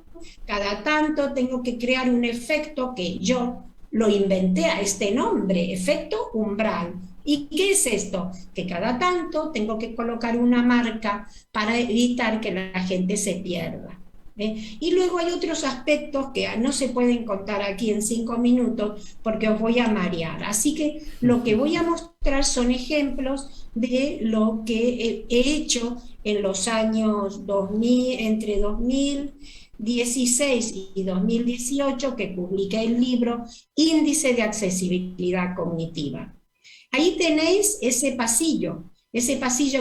[SPEAKER 2] cada tanto tengo que crear un efecto que yo lo inventé a este nombre, efecto umbral. ¿Y qué es esto? Que cada tanto tengo que colocar una marca para evitar que la gente se pierda. Y luego hay otros aspectos que no se pueden contar aquí en 5 minutos porque os voy a marear. Así que lo que voy a mostrar son ejemplos de lo que he hecho en los años 2000, entre 2016 y 2018, que publiqué el libro Índice de Accesibilidad Cognitiva. Ahí tenéis ese pasillo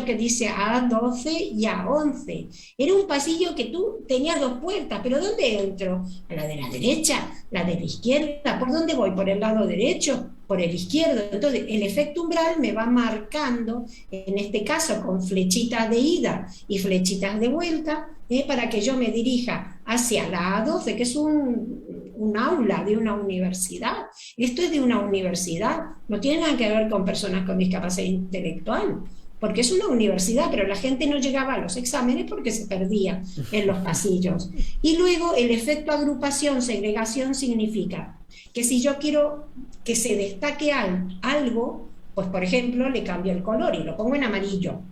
[SPEAKER 2] que dice A12 y A11. Era un pasillo que tú tenías 2 puertas, pero ¿dónde entro? ¿A la de la derecha? ¿La de la izquierda? ¿Por dónde voy? ¿Por el lado derecho? ¿Por el izquierdo? Entonces, el efecto umbral me va marcando, en este caso con flechitas de ida y flechitas de vuelta, para que yo me dirija hacia la A12, que es un aula de una universidad. Esto es de una universidad, no tiene nada que ver con personas con discapacidad intelectual, porque es una universidad, pero la gente no llegaba a los exámenes porque se perdía en los pasillos. Y luego el efecto agrupación, segregación, significa que si yo quiero que se destaque algo, pues por ejemplo le cambio el color y lo pongo en amarillo,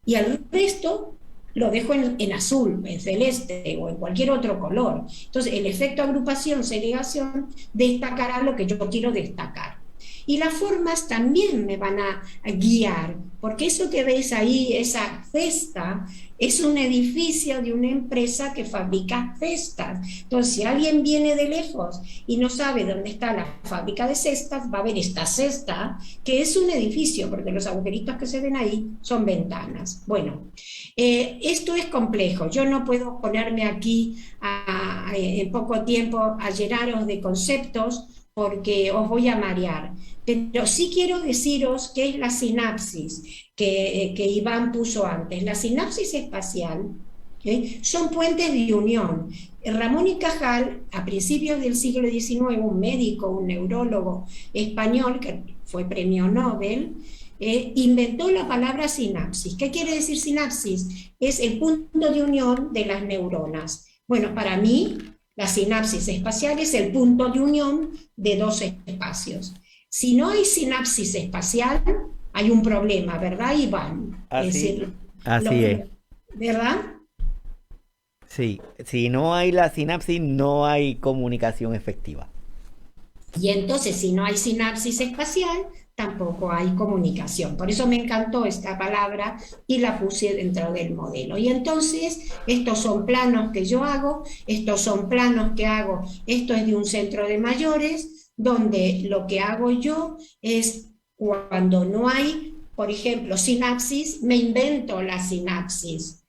[SPEAKER 2] y al resto lo dejo en azul, en celeste o en cualquier otro color. Entonces el efecto agrupación, segregación, destacará lo que yo quiero destacar. Y las formas también me van a guiar, porque eso que veis ahí, esa cesta, es un edificio de una empresa que fabrica cestas. Entonces, si alguien viene de lejos y no sabe dónde está la fábrica de cestas, va a ver esta cesta, que es un edificio, porque los agujeritos que se ven ahí son ventanas. Bueno, esto es complejo. Yo no puedo ponerme aquí en poco tiempo a llenaros de conceptos porque os voy a marear. Pero sí quiero deciros qué es la sinapsis que Iván puso antes. La sinapsis espacial son puentes de unión. Ramón y Cajal, a principios del siglo XIX, un médico, un neurólogo español que fue premio Nobel, inventó la palabra sinapsis. ¿Qué quiere decir sinapsis? Es el punto de unión de las neuronas. Bueno, para mí, la sinapsis espacial es el punto de unión de 2 espacios. Si no hay sinapsis espacial, hay un problema, ¿verdad, Iván?
[SPEAKER 1] Así es.
[SPEAKER 2] ¿Verdad?
[SPEAKER 1] Sí, si no hay la sinapsis, no hay comunicación efectiva.
[SPEAKER 2] Y entonces, si no hay sinapsis espacial, tampoco hay comunicación. Por eso me encantó esta palabra y la puse dentro del modelo. Y entonces, estos son planos que yo hago, estos son planos que hago, esto es de un centro de mayores, donde lo que hago yo es cuando no hay, por ejemplo, sinapsis, me invento la sinapsis.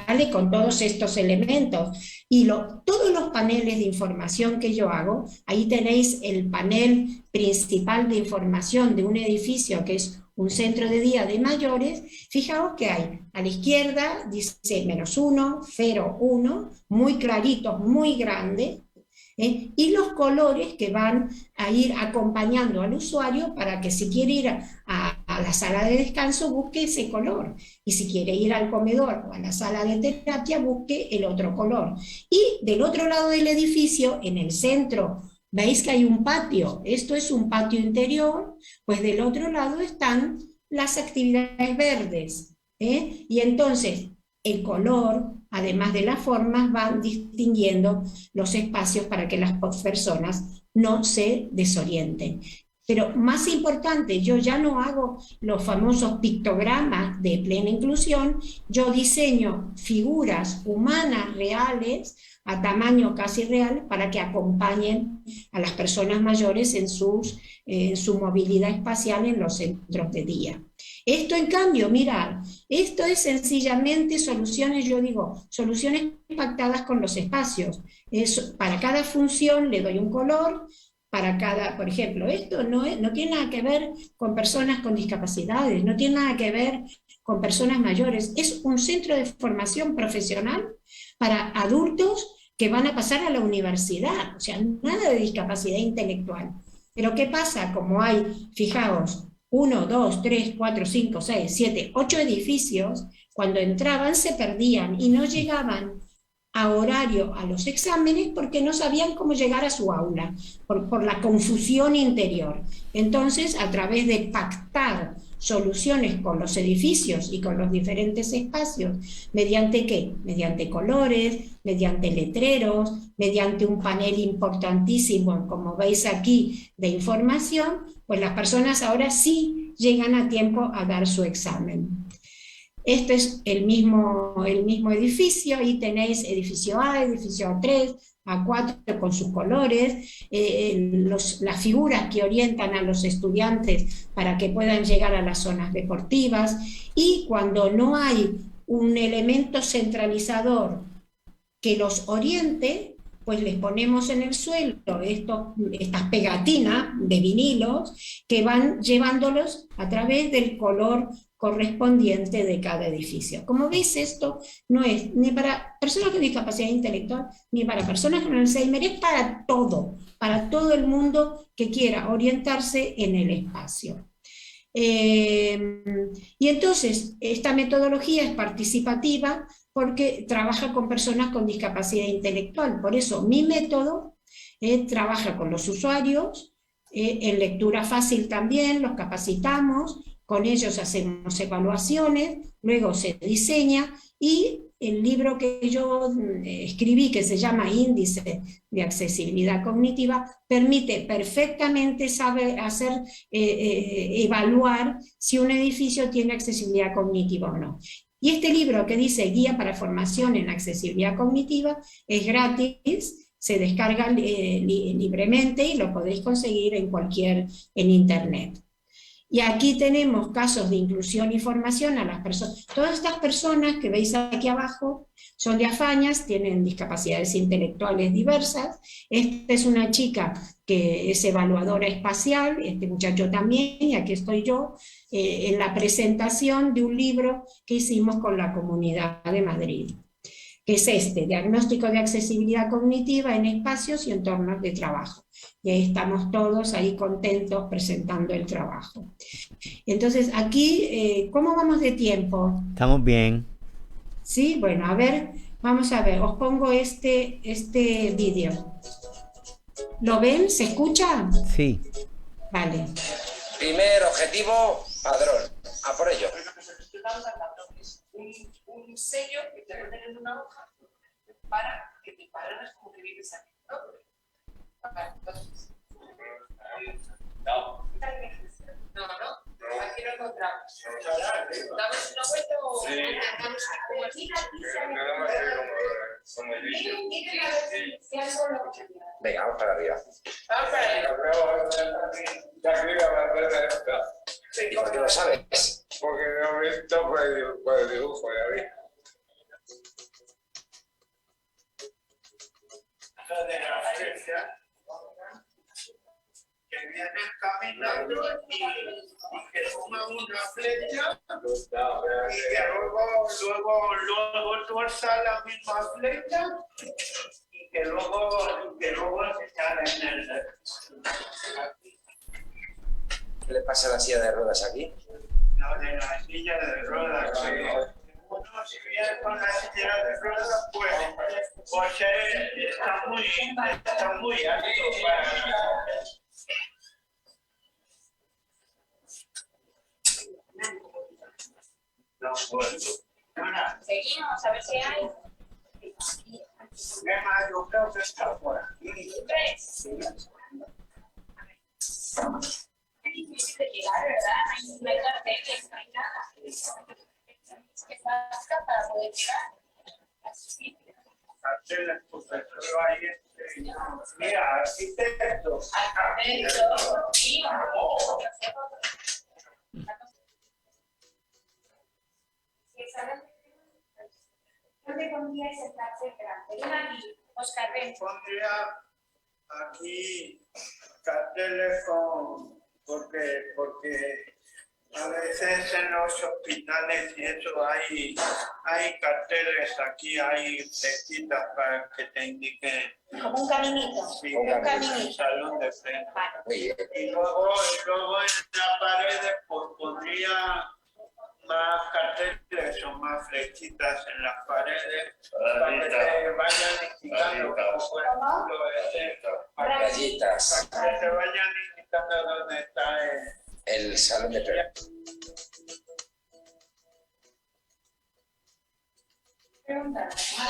[SPEAKER 2] ¿Vale? Con todos estos elementos. Y todos los paneles de información que yo hago, ahí tenéis el panel principal de información de un edificio que es un centro de día de mayores. Fijaos que hay a la izquierda, dice -1, 0, 1, muy clarito, muy grande, y los colores que van a ir acompañando al usuario para que si quiere ir a la sala de descanso busque ese color, y si quiere ir al comedor o a la sala de terapia busque el otro color. Y del otro lado del edificio, en el centro, veis que hay un patio, esto es un patio interior, pues del otro lado están las actividades verdes, y entonces el color, además de las formas, van distinguiendo los espacios para que las personas no se desorienten. Pero más importante, yo ya no hago los famosos pictogramas de plena inclusión, yo diseño figuras humanas reales a tamaño casi real para que acompañen a las personas mayores en su movilidad espacial en los centros de día. Esto, en cambio, mirad, esto es sencillamente soluciones, yo digo, soluciones pactadas con los espacios. Para cada función le doy un color, para cada, por ejemplo, esto no tiene nada que ver con personas con discapacidades, no tiene nada que ver con personas mayores, es un centro de formación profesional para adultos que van a pasar a la universidad, o sea, nada de discapacidad intelectual. Pero ¿qué pasa? Como hay, fijaos, 1, 2, 3, 4, 5, 6, 7, 8 edificios, cuando entraban se perdían y no llegaban a horario a los exámenes porque no sabían cómo llegar a su aula, por la confusión interior. Entonces, a través de pactar soluciones con los edificios y con los diferentes espacios, ¿mediante qué? Mediante colores, mediante letreros, mediante un panel importantísimo, como veis aquí, de información, pues las personas ahora sí llegan a tiempo a dar su examen. Este es el mismo edificio, ahí tenéis edificio A, edificio A3, A4 con sus colores, las figuras que orientan a los estudiantes para que puedan llegar a las zonas deportivas, y cuando no hay un elemento centralizador que los oriente, pues les ponemos en el suelo estas pegatinas de vinilos que van llevándolos a través del color correspondiente de cada edificio. Como veis, esto no es ni para personas con discapacidad intelectual ni para personas con Alzheimer, es para todo el mundo que quiera orientarse en el espacio. Y entonces, esta metodología es participativa porque trabaja con personas con discapacidad intelectual. Por eso, mi método trabaja con los usuarios, en lectura fácil también, los capacitamos, con ellos hacemos evaluaciones, luego se diseña, y el libro que yo escribí, que se llama Índice de Accesibilidad Cognitiva, permite perfectamente evaluar si un edificio tiene accesibilidad cognitiva o no. Y este libro que dice Guía para Formación en Accesibilidad Cognitiva es gratis, se descarga libremente y lo podéis conseguir en internet. Y aquí tenemos casos de inclusión y formación a las personas. Todas estas personas que veis aquí abajo son diafañas, tienen discapacidades intelectuales diversas. Esta es una chica que es evaluadora espacial, este muchacho también, y aquí estoy yo en la presentación de un libro que hicimos con la Comunidad de Madrid, que es diagnóstico de accesibilidad cognitiva en espacios y entornos de trabajo. Y ahí estamos todos ahí contentos presentando el trabajo. Entonces, aquí, ¿cómo vamos de tiempo?
[SPEAKER 1] Estamos bien.
[SPEAKER 2] Sí, bueno, a ver, vamos a ver, os pongo este vídeo. ¿Lo ven? ¿Se escucha?
[SPEAKER 1] Sí.
[SPEAKER 2] Vale.
[SPEAKER 3] Primer objetivo, padrón. A por ello. Un sello que te ponen en una hoja para que te padrones como que vives aquí, ¿no? Entonces,
[SPEAKER 4] No. No, aquí lo encontramos. ¿Damos una vuelta o damos como así?
[SPEAKER 3] Venga, vamos para arriba.
[SPEAKER 4] Vamos para allá.
[SPEAKER 3] ¿Y por qué lo sabes?
[SPEAKER 5] Porque no he visto por el dibujo, ya vi.
[SPEAKER 6] De la flecha que vienen caminando y que toma una flecha y que luego tuerza la misma flecha y que luego se sale en el...
[SPEAKER 3] ¿Qué le pasa a la silla de ruedas aquí?
[SPEAKER 6] No, de la silla de ruedas. Uno si viene con la silla de ruedas, pues está muy alto para... No puedo.
[SPEAKER 4] Seguimos, a ver si hay.
[SPEAKER 6] Emma, yo creo que está por aquí.
[SPEAKER 4] 3. Es difícil de llegar, ¿verdad? No hay carteles, no hay nada. Es que está para poder llegar.
[SPEAKER 6] Carteles, pues pero hay mira, arquitecto.
[SPEAKER 4] Arquitecto, sí, ¿dónde pondríais el cartel grande? Aquí, Oscar, ven.
[SPEAKER 6] Pondría aquí carteles porque a veces en los hospitales y eso hay carteles aquí, hay flechitas para que te indiquen.
[SPEAKER 4] Como un caminito.
[SPEAKER 6] Sí,
[SPEAKER 4] Un
[SPEAKER 6] el
[SPEAKER 4] caminito.
[SPEAKER 6] salón de frente.
[SPEAKER 3] Muy bien.
[SPEAKER 6] Y luego en la pared pues pondría más carteles o más flechitas en las paredes para que te vayan indicando, como por ejemplo,
[SPEAKER 3] Rayitas.
[SPEAKER 6] para que te vayan indicando dónde está
[SPEAKER 3] El salón de pre.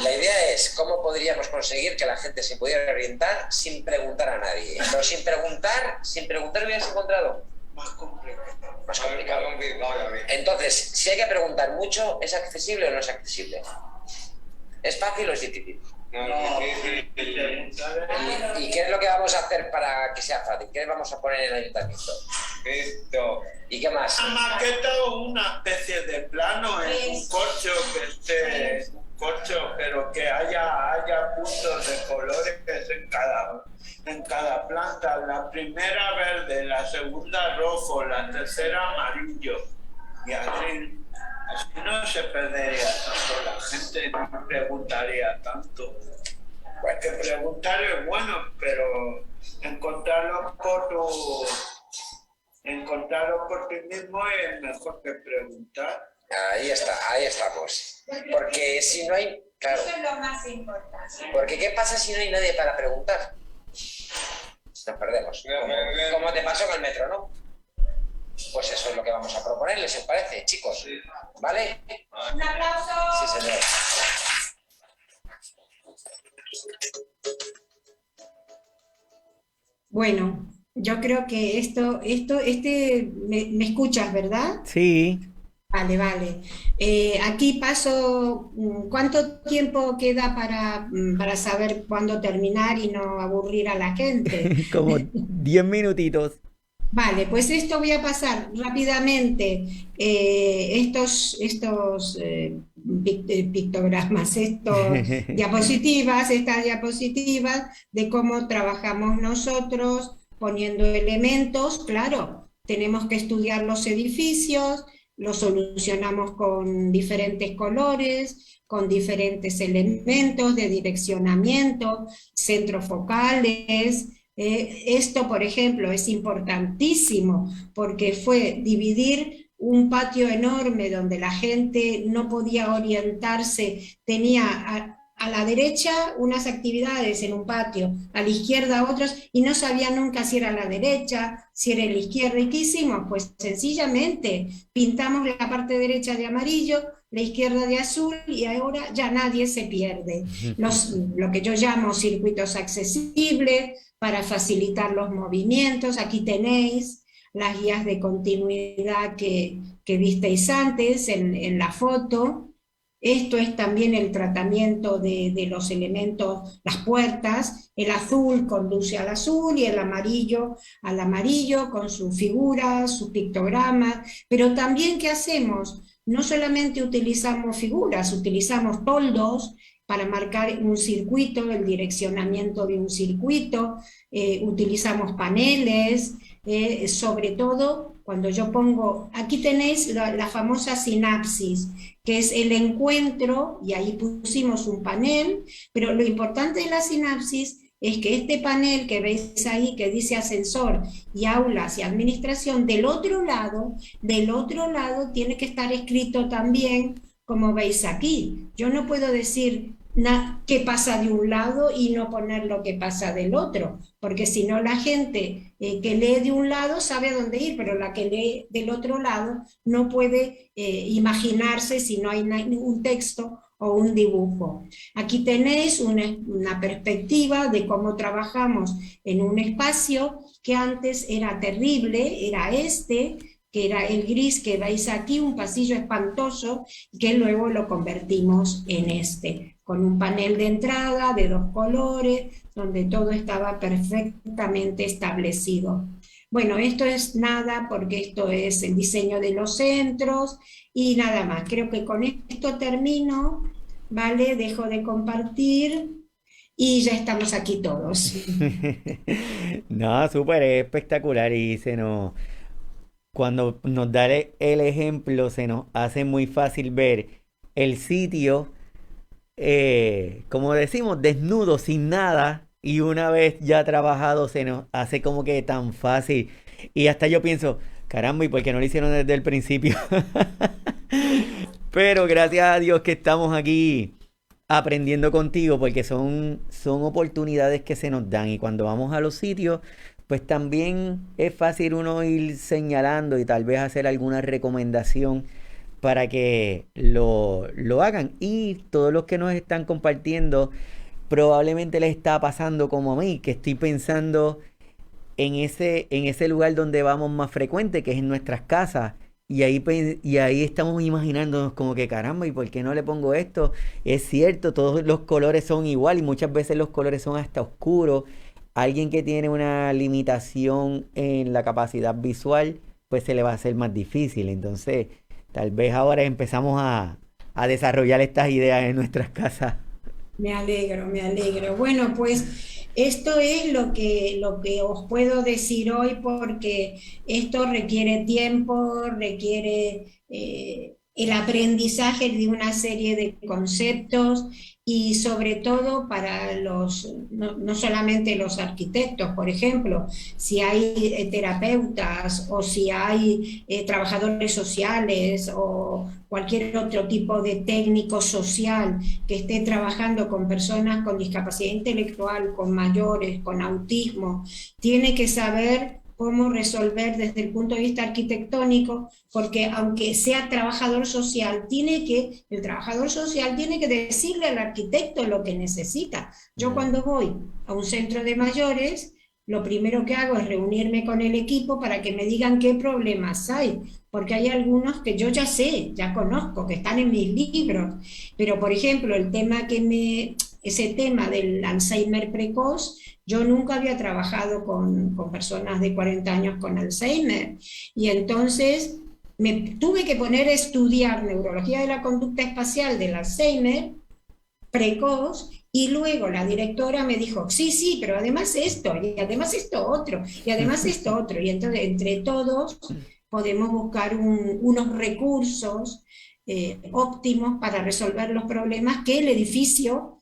[SPEAKER 3] La idea es cómo podríamos conseguir que la gente se pudiera orientar sin preguntar a nadie. Pero sin preguntar hubieras encontrado.
[SPEAKER 6] más complicado.
[SPEAKER 3] Más complicado. Entonces, si hay que preguntar mucho, ¿es accesible o no es accesible? ¿Es fácil o es difícil? ¿Y qué es lo que vamos a hacer para que sea fácil? ¿Qué vamos a poner en el ayuntamiento?
[SPEAKER 5] Esto.
[SPEAKER 3] ¿Y qué más?
[SPEAKER 6] Una maqueta o una especie de plano en un corcho que esté corcho, pero que haya puntos de colores en cada planta. La primera verde, la segunda rojo, la tercera amarillo. Y así no se perdería tanto, la gente no preguntaría tanto.
[SPEAKER 3] Bueno,
[SPEAKER 6] Que preguntar es bueno, pero encontrarlo por ti mismo es mejor que preguntar.
[SPEAKER 3] ahí estamos. Porque si no hay... Claro.
[SPEAKER 2] Eso es lo más importante.
[SPEAKER 3] Porque ¿qué pasa si no hay nadie para preguntar? Nos perdemos. Como te pasó con el metro, ¿no? Pues eso es lo que vamos a proponerles, ¿os parece, chicos? ¿Vale?
[SPEAKER 2] Un aplauso.
[SPEAKER 3] Sí, señor.
[SPEAKER 2] Bueno, yo creo que me escuchas, ¿verdad?
[SPEAKER 1] Sí.
[SPEAKER 2] Vale. Aquí paso, ¿cuánto tiempo queda para saber cuándo terminar y no aburrir a la gente?
[SPEAKER 1] Como 10 minutitos.
[SPEAKER 2] Vale, pues esto voy a pasar rápidamente, estos pictogramas, estas diapositivas de cómo trabajamos nosotros poniendo elementos. Claro, tenemos que estudiar los edificios, los solucionamos con diferentes colores, con diferentes elementos de direccionamiento, centros focales. Esto, por ejemplo, es importantísimo porque fue dividir un patio enorme donde la gente no podía orientarse, tenía a la derecha unas actividades en un patio, a la izquierda otras, y no sabía nunca si era a la derecha, si era a la izquierda. ¿Y qué hicimos? Pues sencillamente pintamos la parte derecha de amarillo, la izquierda de azul y ahora ya nadie se pierde. Lo que yo llamo circuitos accesibles para facilitar los movimientos. Aquí tenéis las guías de continuidad que visteis antes en la foto. Esto es también el tratamiento de los elementos, las puertas. El azul conduce al azul y el amarillo al amarillo con sus figuras, sus pictogramas. Pero también, ¿qué hacemos? No solamente utilizamos figuras, utilizamos toldos para marcar un circuito, el direccionamiento de un circuito, utilizamos paneles, sobre todo cuando yo pongo, aquí tenéis la famosa sinapsis, que es el encuentro, y ahí pusimos un panel, pero lo importante de la sinapsis es que este panel que veis ahí, que dice ascensor y aulas y administración, del otro lado tiene que estar escrito también, como veis aquí. Yo no puedo decir qué pasa de un lado y no poner lo que pasa del otro, porque si no la gente que lee de un lado sabe a dónde ir, pero la que lee del otro lado no puede imaginarse si no hay un texto o un dibujo. Aquí tenéis una perspectiva de cómo trabajamos en un espacio que antes era terrible, era que era el gris que veis aquí, un pasillo espantoso, que luego lo convertimos en con un panel de entrada de 2 colores, donde todo estaba perfectamente establecido. Bueno, esto es nada, porque esto es el diseño de los centros, y nada más. Creo que con esto termino, ¿vale? Dejo de compartir, y ya estamos aquí todos.
[SPEAKER 1] No, súper espectacular y cuando nos da el ejemplo se nos hace muy fácil ver el sitio, como decimos, desnudo, sin nada, y una vez ya trabajado se nos hace como que tan fácil. Y hasta yo pienso, caramba, ¿y por qué no lo hicieron desde el principio? Pero gracias a Dios que estamos aquí aprendiendo contigo, porque son oportunidades que se nos dan, y cuando vamos a los sitios, pues también es fácil uno ir señalando y tal vez hacer alguna recomendación para que lo hagan. Y todos los que nos están compartiendo probablemente les está pasando como a mí, que estoy pensando en ese lugar donde vamos más frecuente, que es en nuestras casas. Y ahí estamos imaginándonos como que caramba, ¿y por qué no le pongo esto? Es cierto, todos los colores son igual y muchas veces los colores son hasta oscuros. Alguien que tiene una limitación en la capacidad visual, pues se le va a hacer más difícil. Entonces, tal vez ahora empezamos a desarrollar estas ideas en nuestras casas.
[SPEAKER 2] Me alegro. Bueno, pues esto es lo que os puedo decir hoy, porque esto requiere tiempo, requiere el aprendizaje de una serie de conceptos, y sobre todo para no solamente los arquitectos, por ejemplo, si hay terapeutas o si hay trabajadores sociales o cualquier otro tipo de técnico social que esté trabajando con personas con discapacidad intelectual, con mayores, con autismo, tiene que saber cómo resolver desde el punto de vista arquitectónico, porque aunque sea trabajador social, el trabajador social tiene que decirle al arquitecto lo que necesita. Yo cuando voy a un centro de mayores, lo primero que hago es reunirme con el equipo para que me digan qué problemas hay, porque hay algunos que yo ya sé, ya conozco, que están en mis libros, pero por ejemplo ese tema del Alzheimer precoz, yo nunca había trabajado con personas de 40 años con Alzheimer, y entonces me tuve que poner a estudiar neurología de la conducta espacial del Alzheimer precoz, y luego la directora me dijo, sí, pero además esto, y además esto otro, y además esto otro, y entonces entre todos podemos buscar unos recursos óptimos para resolver los problemas que el edificio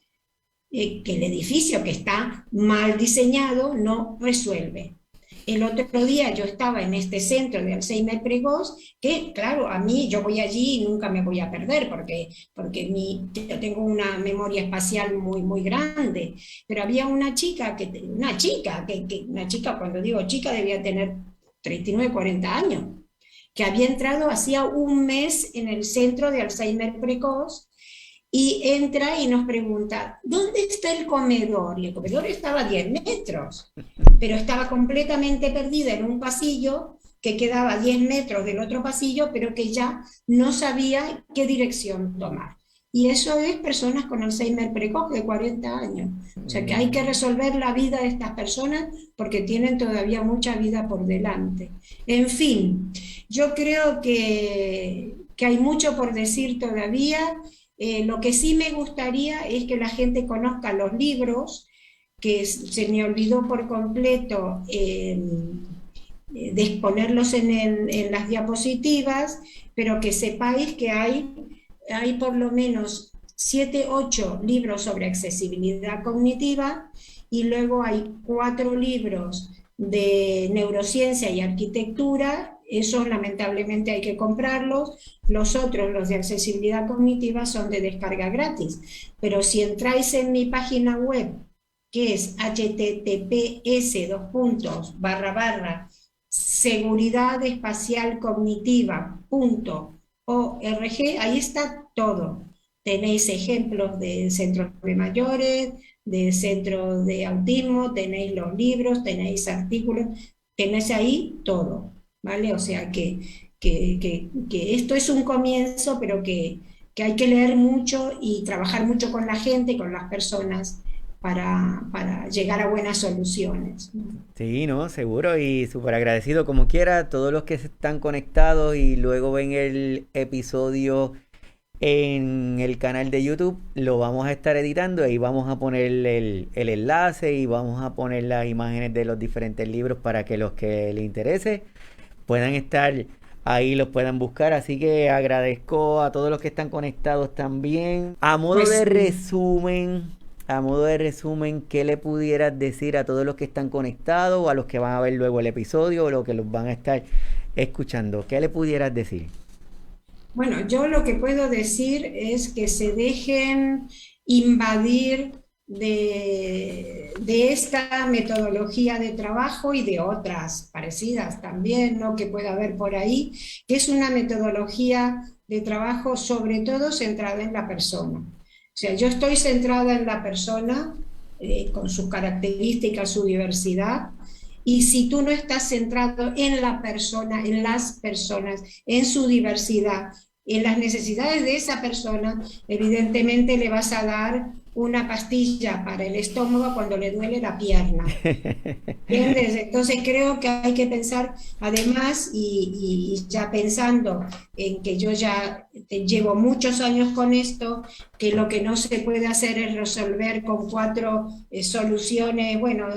[SPEAKER 2] que está mal diseñado no resuelve. El otro día yo estaba en este centro de Alzheimer precoz, que claro, yo voy allí y nunca me voy a perder, porque yo tengo una memoria espacial muy, muy grande, pero había una chica, cuando digo chica debía tener 39, 40 años, que había entrado hacía un mes en el centro de Alzheimer precoz y entra y nos pregunta, ¿dónde está el comedor? Y el comedor estaba a 10 metros, pero estaba completamente perdida en un pasillo que quedaba a 10 metros del otro pasillo, pero que ya no sabía qué dirección tomar. Y eso es personas con Alzheimer precoz de 40 años. O sea que hay que resolver la vida de estas personas porque tienen todavía mucha vida por delante. En fin, yo creo que hay mucho por decir todavía. Lo que sí me gustaría es que la gente conozca los libros, que se me olvidó por completo de exponerlos en las diapositivas, pero que sepáis que hay por lo menos 7, 8 libros sobre accesibilidad cognitiva y luego hay 4 libros de neurociencia y arquitectura. Esos lamentablemente hay que comprarlos. Los otros, los de accesibilidad cognitiva, son de descarga gratis. Pero si entráis en mi página web, que es https://seguridadespacialcognitiva.org, ahí está todo. Tenéis ejemplos de centros de mayores, de centros de autismo, tenéis los libros, tenéis artículos, tenéis ahí todo, ¿vale? O sea que esto es un comienzo, pero que hay que leer mucho y trabajar mucho con la gente y con las personas para llegar a buenas soluciones.
[SPEAKER 1] Sí, no, seguro, y súper agradecido como quiera. Todos los que están conectados y luego ven el episodio en el canal de YouTube, lo vamos a estar editando y vamos a poner el enlace y vamos a poner las imágenes de los diferentes libros para que los que les interese puedan estar ahí, los puedan buscar. Así que agradezco a todos los que están conectados también. A modo de resumen, ¿qué le pudieras decir a todos los que están conectados o a los que van a ver luego el episodio o los que los van a estar escuchando? ¿Qué le pudieras decir?
[SPEAKER 2] Bueno, yo lo que puedo decir es que se dejen invadir de esta metodología de trabajo y de otras parecidas también, ¿no?, que pueda haber por ahí, que es una metodología de trabajo sobre todo centrada en la persona. O sea, yo estoy centrada en la persona, con sus características, su diversidad, y si tú no estás centrado en la persona, en las personas, en su diversidad, en las necesidades de esa persona, evidentemente le vas a dar una pastilla para el estómago cuando le duele la pierna. ¿Entiendes? Entonces creo que hay que pensar, además, y ya pensando en que yo ya llevo muchos años con esto, que lo que no se puede hacer es resolver con 4 soluciones. Bueno,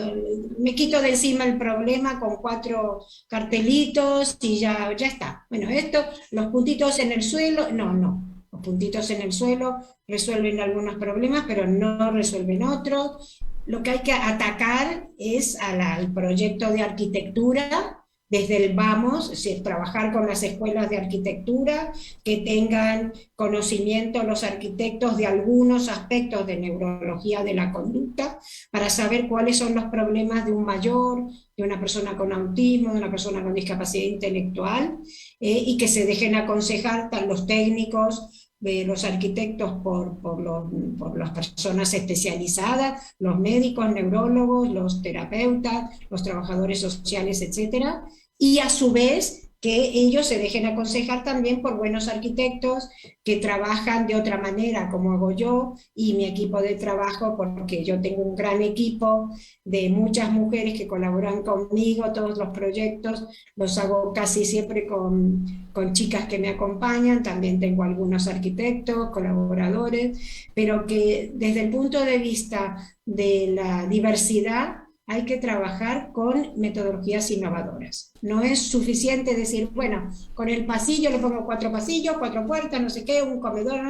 [SPEAKER 2] me quito de encima el problema con 4 cartelitos y ya está. Bueno, esto, los puntitos en el suelo, no. Los puntitos en el suelo resuelven algunos problemas, pero no resuelven otros. Lo que hay que atacar es al proyecto de arquitectura desde el vamos, es decir, trabajar con las escuelas de arquitectura, que tengan conocimiento los arquitectos de algunos aspectos de neurología de la conducta, para saber cuáles son los problemas de un mayor, de una persona con autismo, de una persona con discapacidad intelectual, y que se dejen aconsejar tan los técnicos, los arquitectos por las personas especializadas, los médicos, neurólogos, los terapeutas, los trabajadores sociales, etcétera, y a su vez que ellos se dejen aconsejar también por buenos arquitectos que trabajan de otra manera, como hago yo y mi equipo de trabajo, porque yo tengo un gran equipo de muchas mujeres que colaboran conmigo. Todos los proyectos los hago casi siempre con chicas que me acompañan. También tengo algunos arquitectos, colaboradores, pero que desde el punto de vista de la diversidad hay que trabajar con metodologías innovadoras. No es suficiente decir, bueno, con el pasillo le pongo 4 pasillos, 4 puertas, no sé qué, un comedor,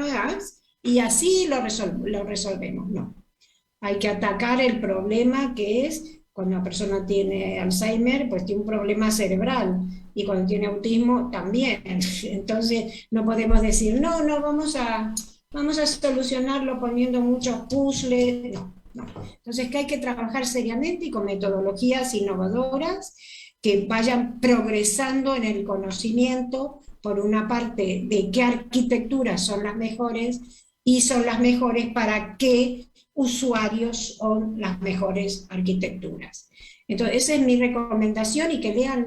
[SPEAKER 2] y así lo resolvemos. No. Hay que atacar el problema, que es cuando una persona tiene Alzheimer, pues tiene un problema cerebral, y cuando tiene autismo también. Entonces no podemos decir, no, vamos a solucionarlo poniendo muchos puzzles. No. Entonces que hay que trabajar seriamente y con metodologías innovadoras que vayan progresando en el conocimiento, por una parte, de qué arquitecturas son las mejores y son las mejores para qué usuarios son las mejores arquitecturas. Entonces, esa es mi recomendación y que lean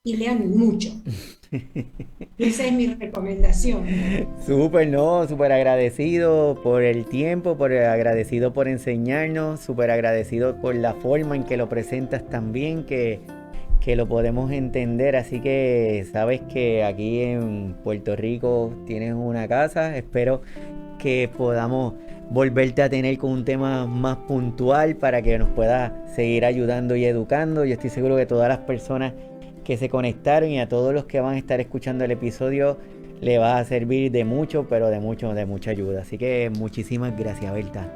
[SPEAKER 2] y lean mucho. Esa es mi recomendación.
[SPEAKER 1] Súper, no, súper agradecido por el tiempo, agradecido por enseñarnos, súper agradecido por la forma en que lo presentas también, que lo podemos entender. Así que sabes que aquí en Puerto Rico tienes una casa. Espero que podamos volverte a tener con un tema más puntual para que nos puedas seguir ayudando y educando. Yo estoy seguro que todas las personas que se conectaron y a todos los que van a estar escuchando el episodio le va a servir de mucho, pero de mucha ayuda. Así que muchísimas gracias, Berta.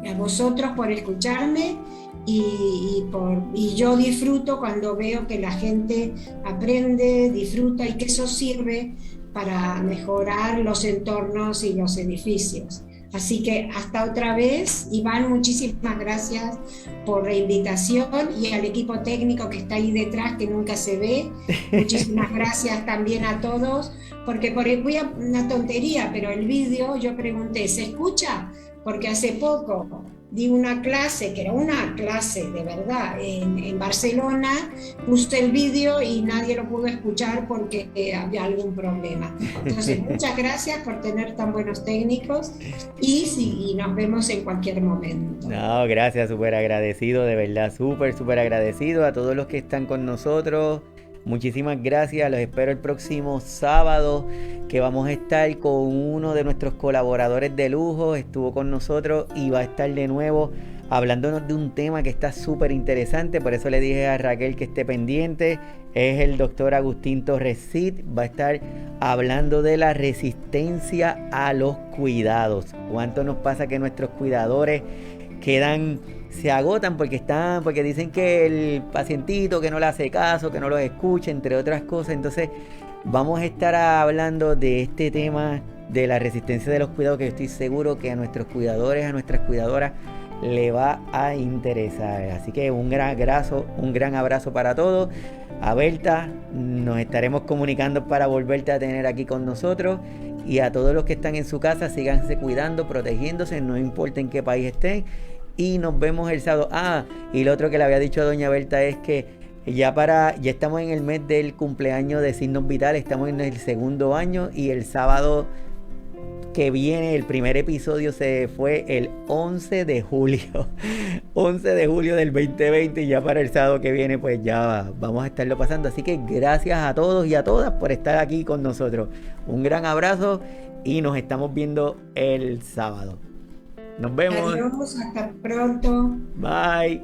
[SPEAKER 2] A vosotros por escucharme y yo disfruto cuando veo que la gente aprende, disfruta y que eso sirve para mejorar los entornos y los edificios. Así que hasta otra vez, Iván, muchísimas gracias por la invitación y al equipo técnico que está ahí detrás que nunca se ve. Muchísimas gracias también a todos, porque voy a una tontería, pero el vídeo yo pregunté, ¿se escucha? Porque hace poco di una clase, que era una clase de verdad, en Barcelona, puse el vídeo y nadie lo pudo escuchar porque había algún problema. Entonces, muchas gracias por tener tan buenos técnicos y nos vemos en cualquier momento.
[SPEAKER 1] No, gracias, súper agradecido, de verdad, súper agradecido a todos los que están con nosotros. Muchísimas gracias, los espero el próximo sábado, que vamos a estar con uno de nuestros colaboradores de lujo. Estuvo con nosotros y va a estar de nuevo hablándonos de un tema que está súper interesante. Por eso le dije a Raquel que esté pendiente. Es el doctor Agustín Torres Cid. Va a estar hablando de la resistencia a los cuidados. ¿Cuánto nos pasa que nuestros cuidadores se agotan porque dicen que el pacientito que no le hace caso, que no los escucha, entre otras cosas? Entonces vamos a estar hablando de este tema de la resistencia de los cuidados, que yo estoy seguro que a nuestros cuidadores, a nuestras cuidadoras le va a interesar. Así que un gran abrazo para todos. A Berta, nos estaremos comunicando para volverte a tener aquí con nosotros. Y a todos los que están en su casa, síganse cuidando, protegiéndose, no importa en qué país estén. Y nos vemos el sábado. Y lo otro que le había dicho a doña Berta es que ya estamos en el mes del cumpleaños de Signos Vitales, estamos en el segundo año, y el sábado que viene el primer episodio se fue el 11 de julio 11 de julio del 2020, y ya para el sábado que viene pues ya vamos a estarlo pasando. Así que gracias a todos y a todas por estar aquí con nosotros. Un gran abrazo y nos estamos viendo el sábado. Nos vemos.
[SPEAKER 2] Adiós, hasta pronto.
[SPEAKER 1] Bye.